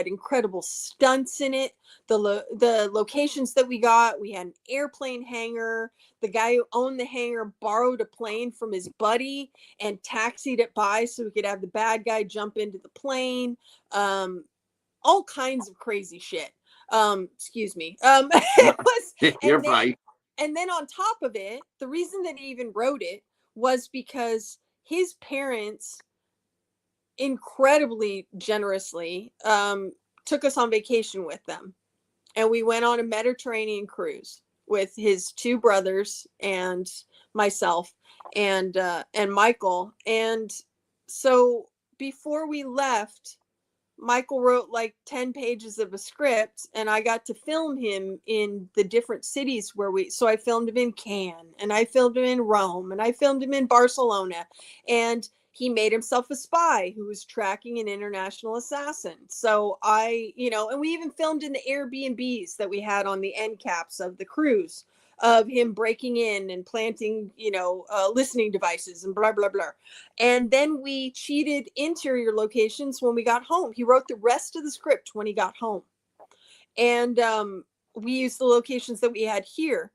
incredible stunts in it. The locations that we got, we had an airplane hangar. The guy who owned the hangar borrowed a plane from his buddy and taxied it by so we could have the bad guy jump into the plane. um all kinds of crazy shit. Excuse me. It was, you're and then fine. on top of it, the reason that he even wrote it was because his parents incredibly generously took us on vacation with them, and we went on a Mediterranean cruise with his two brothers and myself and Michael. And so before we left, Michael wrote like 10 pages of a script, and I got to film him in the different cities so I filmed him in Cannes, and I filmed him in Rome, and I filmed him in Barcelona. And he made himself a spy who was tracking an international assassin. So and we even filmed in the Airbnbs that we had on the end caps of the cruise of him breaking in and planting, listening devices and blah, blah, blah. And then we cheated interior locations when we got home. He wrote the rest of the script when he got home. And we used the locations that we had here.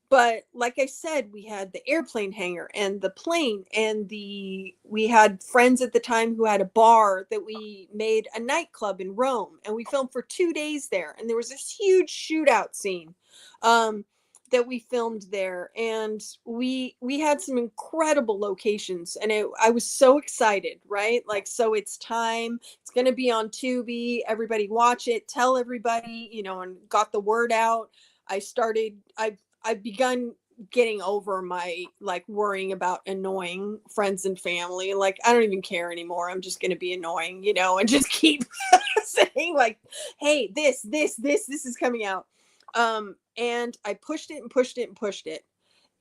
But like I said, we had the airplane hangar and the plane, and we had friends at the time who had a bar that we made a nightclub in Rome, and we filmed for 2 days there. And there was this huge shootout scene. That we filmed there, and we had some incredible locations, and I was so excited, right? Like, so it's time, it's going to be on Tubi, everybody watch it, tell everybody, and got the word out. I've begun getting over my like worrying about annoying friends and family. Like, I don't even care anymore, I'm just going to be annoying, and just keep saying like, hey, this is coming out. And I pushed it and pushed it and pushed it.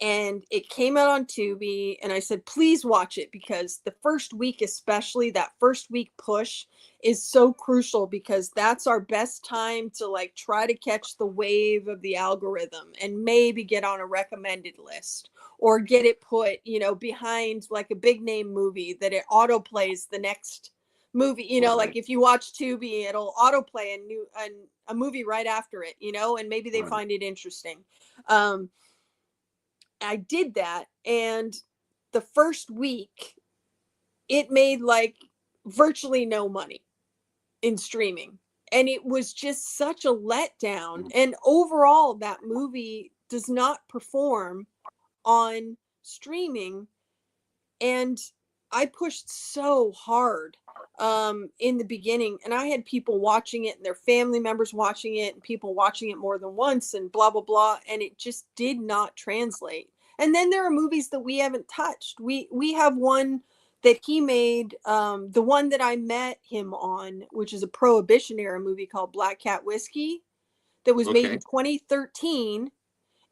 And it came out on Tubi, and I said, please watch it, because the first week, especially that first week push, is so crucial, because that's our best time to like try to catch the wave of the algorithm and maybe get on a recommended list, or get it put, behind like a big name movie that it auto plays the next movie. Like Right, if you watch Tubi, it'll autoplay a movie right after it, and maybe they right. find it interesting. Um, I did that, and the first week it made like virtually no money. in streaming. And it was just such a letdown. And overall, that movie does not perform on streaming. And I pushed so hard in the beginning, and I had people watching it and their family members watching it and people watching it more than once and blah blah blah, and it just did not translate. And then there are movies that we haven't touched. We have one that he made, the one that I met him on, which is a prohibition era movie called Black Cat Whiskey, that was made in Okay. 2013,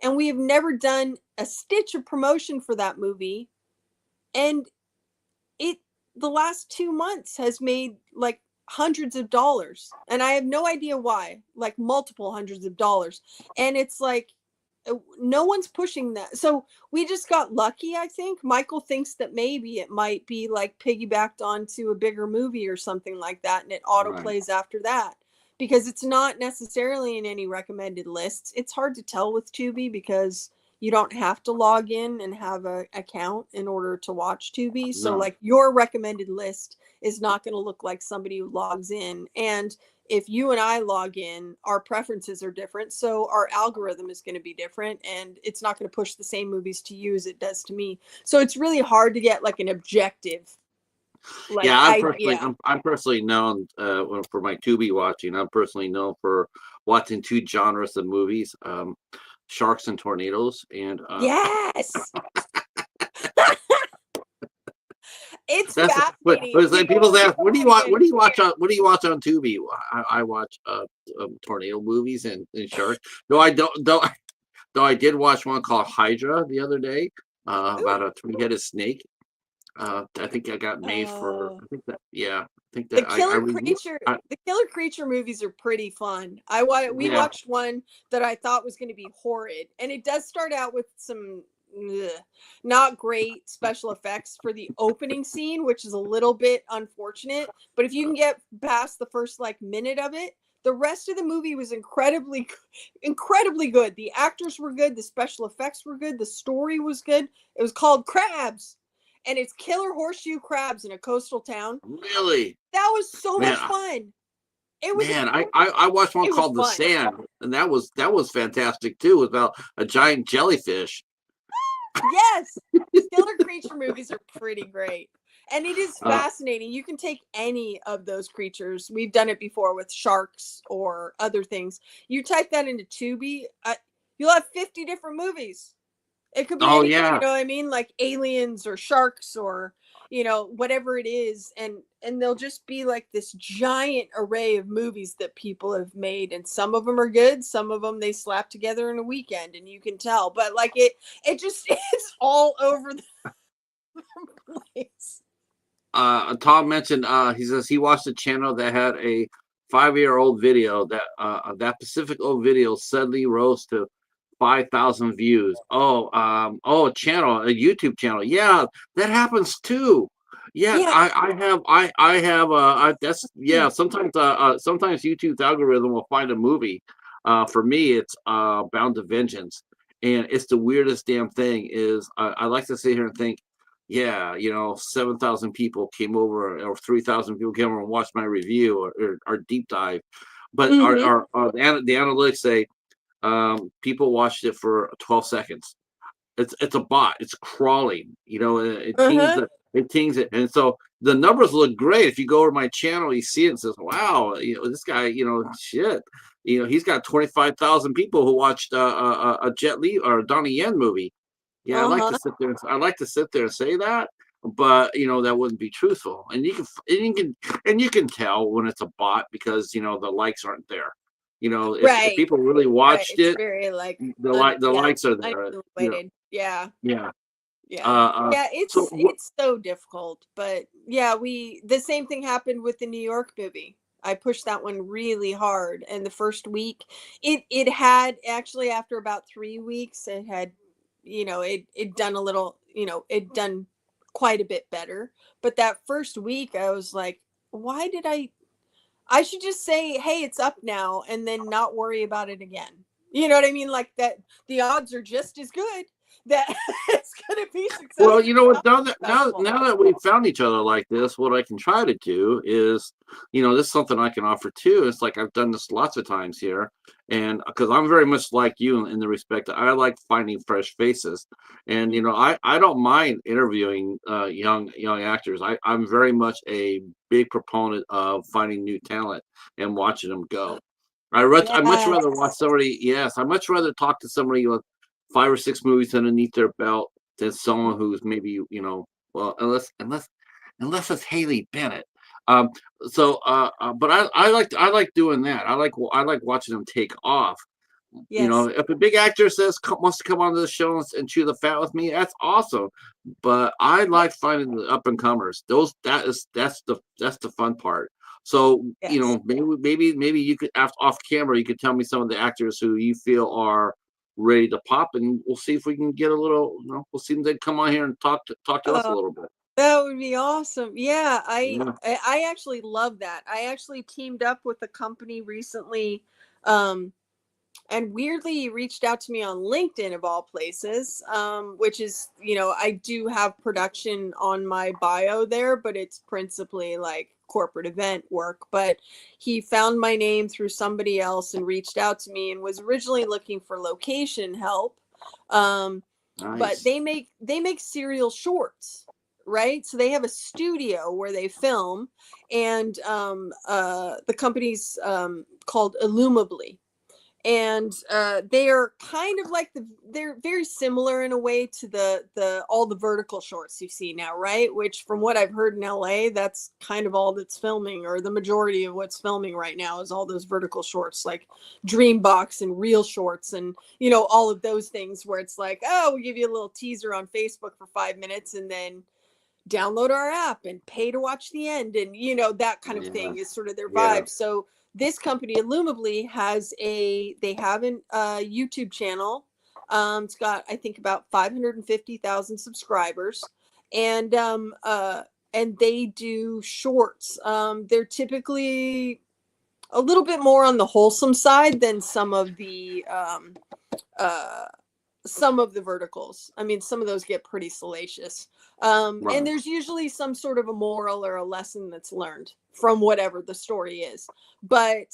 and we have never done a stitch of promotion for that movie. And it the last 2 months has made like hundreds of dollars, and I have no idea why, like multiple hundreds of dollars. And it's like, no one's pushing that. So we just got lucky. I think Michael thinks that maybe it might be like piggybacked onto a bigger movie or something like that, and it auto Right. plays after that, because it's not necessarily in any recommended lists. It's hard to tell with Tubi because you don't have to log in and have a account in order to watch Tubi. So No. like your recommended list is not going to look like somebody who logs in. And if you and I log in, our preferences are different. So our algorithm is going to be different, and it's not going to push the same movies to you as it does to me. So it's really hard to get like an objective like Yeah, idea. I'm personally known for my Tubi watching. I'm personally known for watching two genres of movies, sharks and tornadoes, and Yes. It's that's what. fascinating. But it's You like know, people you ask, don't "What do you want to watch? get What do you watch scared. on? What do you watch on Tubi?" I watch tornado movies and sharks. No, I don't. Though I did watch one called Hydra the other day, about Ooh. a three-headed snake. I think I got made for. Oh. I think that. Yeah, I think The that I killer review. creature I, the killer creature movies are pretty fun. We yeah. watched one that I thought was going to be horrid, and it does start out with some ugh, not great special effects for the opening scene, which is a little bit unfortunate. But if you can get past the first like minute of it, the rest of the movie was incredibly good. The actors were good, the special effects were good, the story was good. It was called Crabs, and it's killer horseshoe crabs in a coastal town. Really, That was so man. much fun. It was Man, I watched one it was called The fun. Sand, and that was fantastic too. It was about a giant jellyfish. Yes. Killer creature movies are pretty great. And it is Uh, fascinating. You can take any of those creatures. We've done it before with sharks or other things. You type that into Tubi, you'll have 50 different movies. It could be oh anything, you yeah. know what I mean? Like aliens or sharks or, whatever it is. And they'll just be like this giant array of movies that people have made. And some of them are good, some of them they slap together in a weekend and you can tell. But like it just it's all over the place. Tom mentioned he says he watched a channel that had a 5-year-old video that Pacific old video suddenly rose to 5,000 views. A channel, a YouTube channel. Yeah, that happens too. Yeah, Yeah. I have that's Hmm. yeah. Sometimes YouTube's algorithm will find a movie. For me, it's Bound to Vengeance, and it's the weirdest damn thing. Is I like to sit here and think, yeah, 7,000 people came over or 3,000 people came over and watched my review or deep dive, but Mm-hmm. the analytics say people watched it for 12 seconds. It's a bot. It's crawling. Uh-huh. It tings it, and so the numbers look great. If you go to my channel, you see it and says, "Wow, this guy, shit." He's got 25,000 people who watched a Jet Li or a Donnie Yen movie. Yeah, Uh-huh. I like to sit there and say that, but that wouldn't be truthful. And you can tell when it's a bot because the likes aren't there. If Right. people really Right. watched It's it, very like the yeah, likes are there. unaccumulated. Yeah. Yeah. Yeah. Yeah, So it's so difficult. But yeah, we the same thing happened with the New York movie. I pushed that one really hard, and the first week it had actually, after about 3 weeks, it had, it done a little, it done quite a bit better. But that first week I was like, why did I should just say, "Hey, it's up now," and then not worry about it again. You know what I mean? Like that the odds are just as good. that it's going to be Well, successful. you know what? Successful. Now that we've found each other like this, what I can try to do is, this is something I can offer too. It's like I've done this lots of times here, and because I'm very much like you in the respect that I like finding fresh faces, and Mhm. I don't mind interviewing young actors. I'm very much a big proponent of finding new talent and watching them go. I much rather watch Yes. somebody. Yes, I much rather talk to somebody with 5 or 6 movies underneath their belt than someone who's maybe well, unless it's Haley Bennett. Um, but I like doing that. I like watching them take off. Yes. If a big actor wants to come onto the show and chew the fat with me, that's awesome. But I like finding the up and comers. That's the fun part. So Yes. maybe you could off camera you could tell me some of the actors who you feel are ready to pop, and we'll see if we can get a little. We'll see if they come on here and talk to us a Oh, little bit. that would be awesome. Yeah, Yeah, I actually love that. I actually teamed up with a company recently, um, and weirdly he reached out to me on LinkedIn of all places, which is, I do have production on my bio there, but it's principally like corporate event work. But he found my name through somebody else and reached out to me and was originally looking for location help. Um, but nice. they make serial shorts, right? So they have a studio where they film, and the company's called Illumably, and they are kind of like they're very similar in a way to the all the vertical shorts you see now, right? Which, from what I've heard in LA, that's kind of all that's filming, or the majority of what's filming right now is all those vertical shorts, like Dreambox and Real Shorts, and all of those things where it's like, oh, we'll give you a little teaser on Facebook for 5 minutes, and then download our app and pay to watch the end, and that kind of Yeah, thing is sort of their yeah. vibe. So this company Illumably they have a YouTube channel. It's got, I think, about 550,000 subscribers, and they do shorts. They're typically a little bit more on the wholesome side than uh some of the verticals. I mean, some of those get pretty salacious. And Right. there's usually some sort of a moral or a lesson that's learned from whatever the story is. But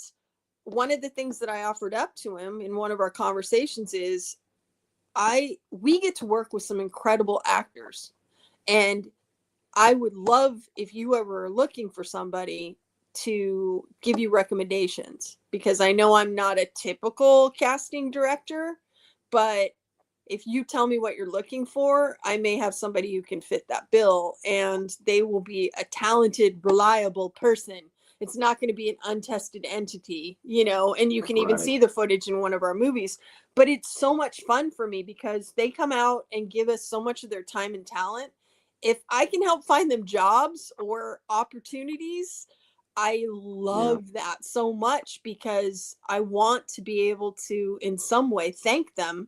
one of the things that I offered up to him in one of our conversations is we get to work with some incredible actors. And I would love, if you ever are looking for somebody, to give you recommendations, because I know I'm not a typical casting director, but if you tell me what you're looking for, I may have somebody who can fit that bill, and they will be a talented, reliable person. It's not going to be an untested entity, and you can even Right. see the footage in one of our movies. But it's so much fun for me because they come out and give us so much of their time and talent. If I can help find them jobs or opportunities, I Yeah. love that so much, because I want to be able to, in some way, thank them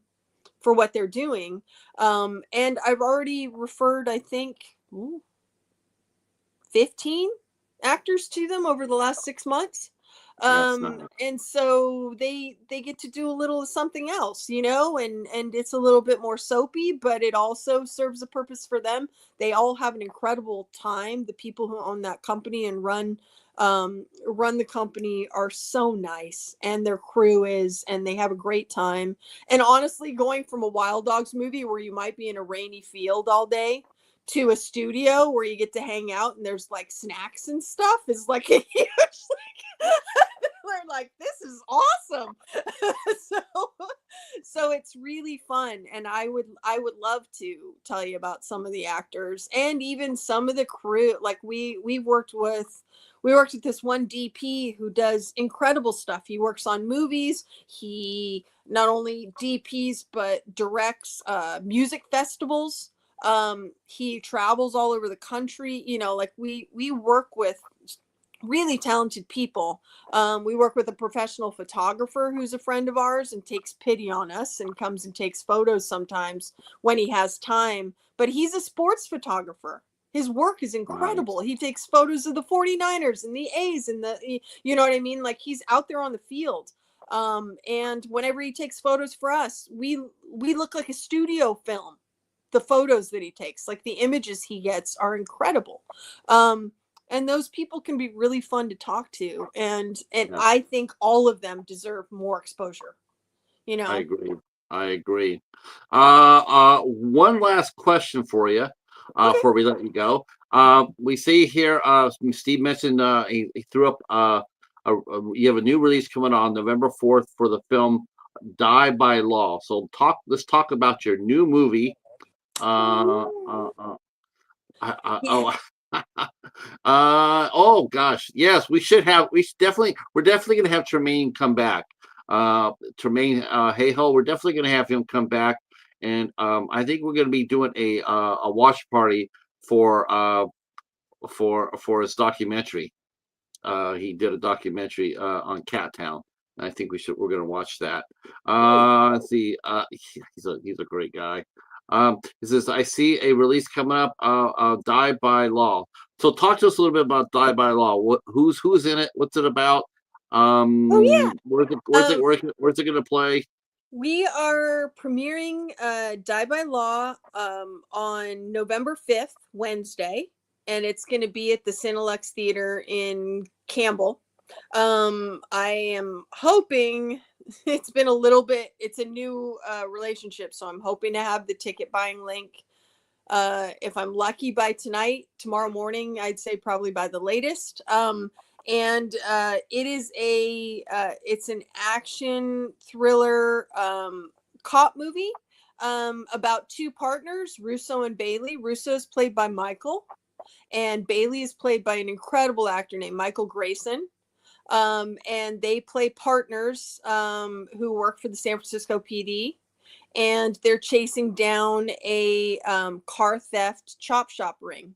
for what they're doing. And I've already referred, I think, 15 actors to them over the last 6 months. That's nice. And so they get to do a little something else, and it's a little bit more soapy, but it also serves a purpose for them. They all have an incredible time. The people who own that company and run the company are so nice, and their crew is, and they have a great time. And honestly, going from a Wild Dogs movie where you might be in a rainy field all day to a studio where you get to hang out and there's like snacks and stuff is like a huge they're like, this is awesome. so so it's really fun, and I would love to tell you about some of the actors and even some of the crew. Like we worked with this one DP who does incredible stuff. He works on movies. He not only DPs but directs music festivals. He travels all over the country. Like we work with really talented people. We work with a professional photographer who's a friend of ours and takes pity on us and comes and takes photos sometimes when he has time. But he's a sports photographer. His work is Nice. incredible. He takes photos of the 49ers and the A's and you know what I mean? Like, he's out there on the field. And whenever he takes photos for us, we look like a studio film. The photos that he takes, like the images he gets, are incredible. And those people can be really fun to talk to, and Yeah, I think all of them deserve more exposure, you I know. agree. I agree. One last question for you, Okay. before we let you go. We see here, Steve mentioned, he threw up, you have a new release coming on November 4th for the film Die by Law. So let's talk about your new movie. Uh, uh, uh, Yeah. oh, oh gosh, yes, we're definitely gonna have Tremaine come back. Tremaine, hey ho, we're definitely gonna have him come back, and I think we're gonna be doing a watch party for for his documentary. He did a documentary on Cat Town. I think we're gonna watch that. Let's see. He's a great guy. He says, I see a release coming up, Die by Law. So talk to us a little bit about Die by Law. Who's in it? What's it about? Oh yeah. Where's it gonna play? We are premiering Die by Law on November 5th, Wednesday, and it's going to be at the Cinelex Theater in Campbell. I am hoping it's been a little bit, it's a new relationship, so I'm hoping to have the ticket buying link. If I'm lucky by tonight, tomorrow morning, I'd say probably by the latest. And it is it's an action thriller cop movie about two partners, Russo and Bailey. Russo is played by Michael, and Bailey is played by an incredible actor named Michael Grayson. And they play partners who work for the San Francisco PD, and they're chasing down a car theft chop shop ring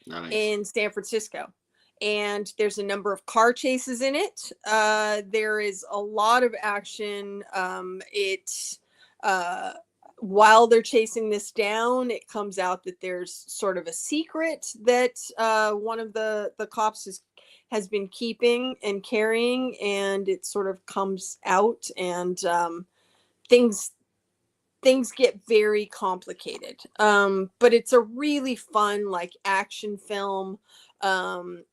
Nice. in San Francisco. And there's a number of car chases in it. There is a lot of action. Uh, while they're chasing this down, it comes out that there's sort of a secret that one of the cops has been keeping and carrying, and it sort of comes out, and things things get very complicated. But it's a really fun, like, action film. We're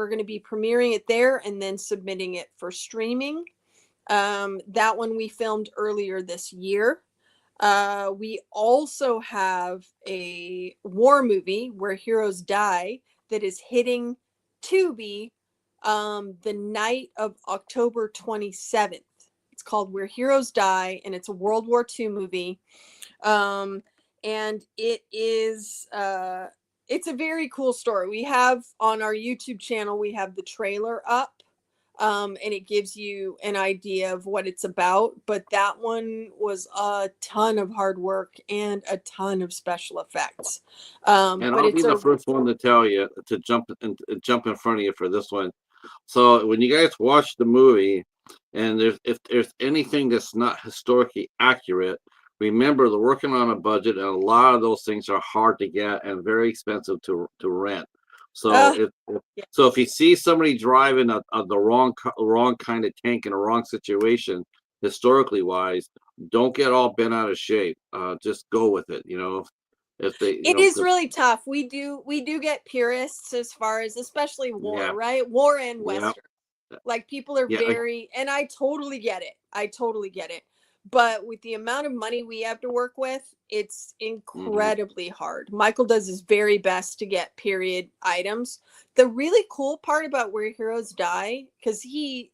going to be premiering it there and then submitting it for streaming. That one we filmed earlier this year. We also have a war movie, Where Heroes Die, that is hitting Tubi the night of October 27th. It's called Where Heroes Die, and it's a World War II movie. Um, and it's a very cool story. We have on our YouTube channel, we have the trailer up, and it gives you an idea of what it's about. But that one was a ton of hard work and a ton of special effects. And But I'll be it's the a first one to tell you to jump in front of you for this one. So when you guys watch the movie, and if there's anything that's not historically accurate, remember they're working on a budget, and a lot of those things are hard to get and very expensive to rent. So uh, if you see somebody driving the wrong kind of tank in a wrong situation, historically wise, don't get all bent out of shape. Just go with it. If they, It is 'cause- really tough. We do get purists as far as, especially war, yeah, right? War and yeah, Western. Like, people are yeah. very, and I totally get it. I totally get it. But with the amount of money we have to work with, it's Mhm. incredibly hard. Michael does his very best to get period items. The really cool part about Where Heroes Die, because he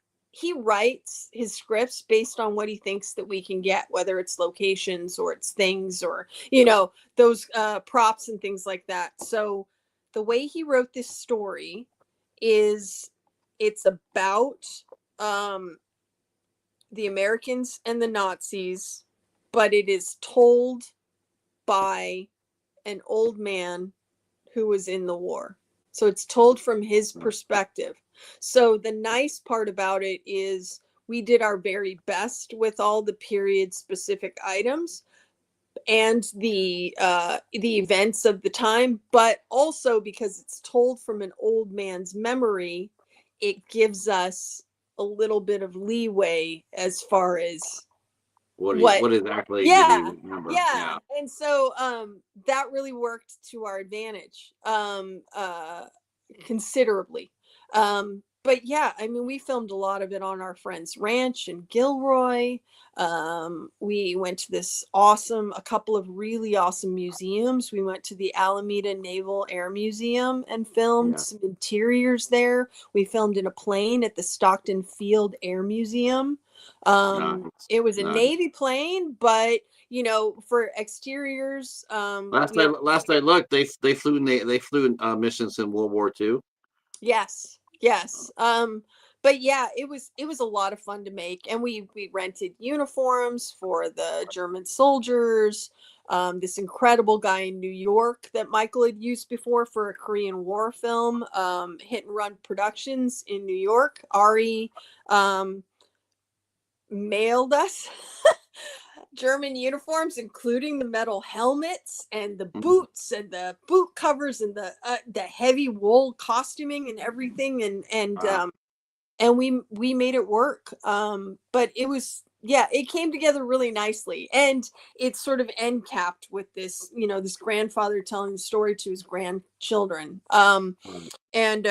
writes his scripts based on what he thinks that we can get, whether it's locations or it's things, or those props and things like that. So the way he wrote this story is, it's about um, the Americans and the Nazis, but it is told by an old man who was in the war. So it's told from his perspective. So the nice part about it is we did our very best with all the period specific items and the events of the time, but also because it's told from an old man's memory, it gives us a little bit of leeway as far as what. What exactly did he Yeah, remember? yeah, Yeah, and so that really worked to our advantage, considerably. But yeah, I mean, we filmed a lot of it on our friend's ranch in Gilroy. We went to a couple of really awesome museums. We went to the Alameda Naval Air Museum and filmed yeah, some interiors there. We filmed in a plane at the Stockton Field Air Museum. nice, It was a nice. Navy plane, but for exteriors, we have. Last I looked, they flew in, missions in World War II. Yes, yes. But yeah, it was a lot of fun to make, and we rented uniforms for the German soldiers. This incredible guy in New York that Michael had used before for a Korean War film, Hit and Run Productions in New York. Ari um, mailed us German uniforms, including the metal helmets and the Mhm. boots and the boot covers and the heavy wool costuming and everything, Wow. and we made it work. But it was, yeah, it came together really nicely, and it's sort of end capped with this grandfather telling the story to his grandchildren. And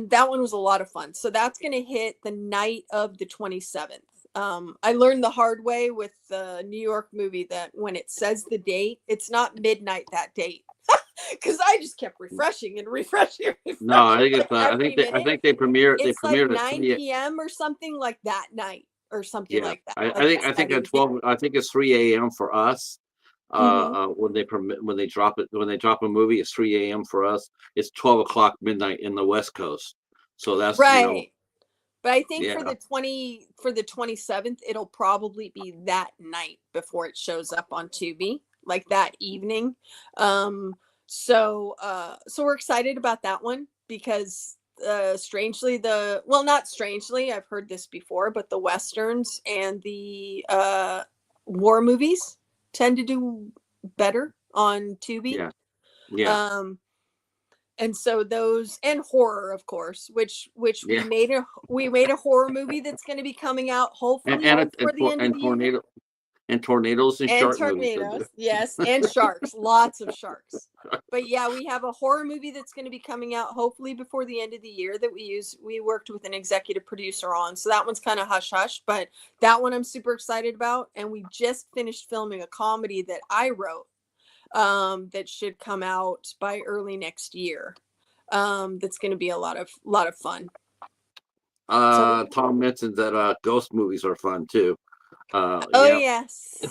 that one was a lot of fun. So that's going to hit the night of the 27th. I learned the hard way with the New York movie that when it says the date, it's not midnight that date, because I just kept refreshing and refreshing and No, I refreshing think like it's. every I minute. think they It's like premiered at 9 3. p.m. or something like that night, or something Yeah, like that, like I that think at evening. 12. I think it's 3 a.m. for us. Hmm. When they drop it, when they drop a movie, it's 3 a.m. for us. It's 12 o'clock midnight in the West Coast. So that's Right. But I think yeah, for the 27th, it'll probably be that night before it shows up on Tubi, like that evening. So we're excited about that one because strangely not strangely, I've heard this before, but the westerns and the war movies tend to do better on Tubi. yeah, yeah, Um and so those, and horror, of course, which yeah. we made a horror movie that's going to be coming out hopefully before the end of the year. And tornadoes and And shark movies are tornadoes, good. yes, and sharks, lots of sharks. But yeah, we have a horror movie that's going to be coming out hopefully before the end of the year that we worked with an executive producer on. So that one's kind of hush hush, but that one I'm super excited about. And we just finished filming a comedy that I wrote, that should come out by early next year. That's going to be a lot of fun. So, Tom mentioned that ghost movies are fun too. oh Yeah. yes,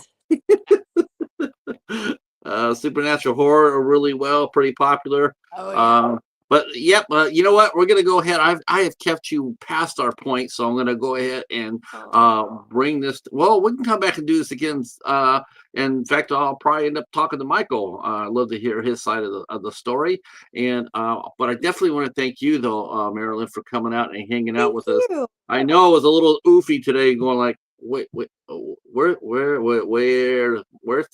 Supernatural horror are really pretty popular. oh yeah. Um, but yep, you know what? We're gonna go ahead. I have kept you past our point, so I'm gonna go ahead and Oh, bring this. Well, we can come back and do this again. In fact, I'll probably end up talking to Michael. I'd love to hear his side of the story. And but I definitely want to thank you though, Maralynn, for coming out and hanging out thank with us. you. I know it was a little oofy today, going like, wait, where's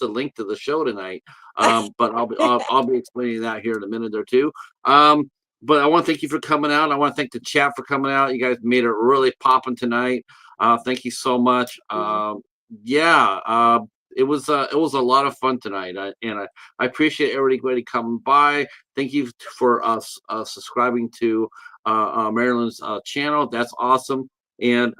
the link to the show tonight? But I'll be explaining that here in a minute or two. But I want to thank you for coming out. I want to thank the chat for coming out. You guys made it really popping tonight. Thank you so much. Yeah, it was a lot of fun tonight, I appreciate everybody coming by. Thank you for us subscribing to Maryland's channel. That's awesome. And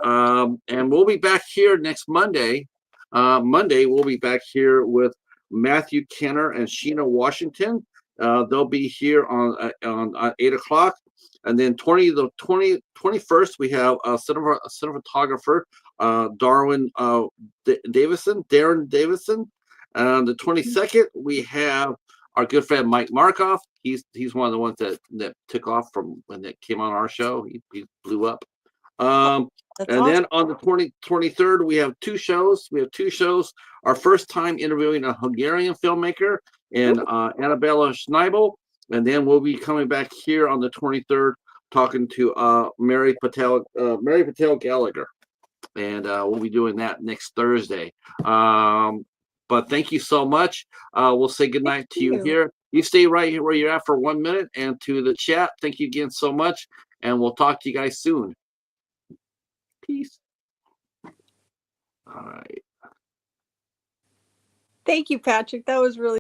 we'll be back here next Monday. Monday we'll be back here with Matthew Kenner and Sheena Washington. They'll be here on 8 o'clock, and then 21st we have a cinematographer, Darwin Darren Davison. The 22nd we have our good friend Mike Markoff. He's one of the ones that took off from when that came on our show. He blew up. Um, That's and awesome. then on the 23rd, we have two shows. Our first time interviewing a Hungarian filmmaker and Annabella Schneibel. And then we'll be coming back here on the 23rd talking to Mary Patel Gallagher. And we'll be doing that next Thursday. But thank you so much. We'll say Thank goodnight to you you. here. You stay right here where you're at for 1 minute. And to the chat, thank you again so much. And we'll talk to you guys soon. Peace. All right. Thank you, Patrick. That was really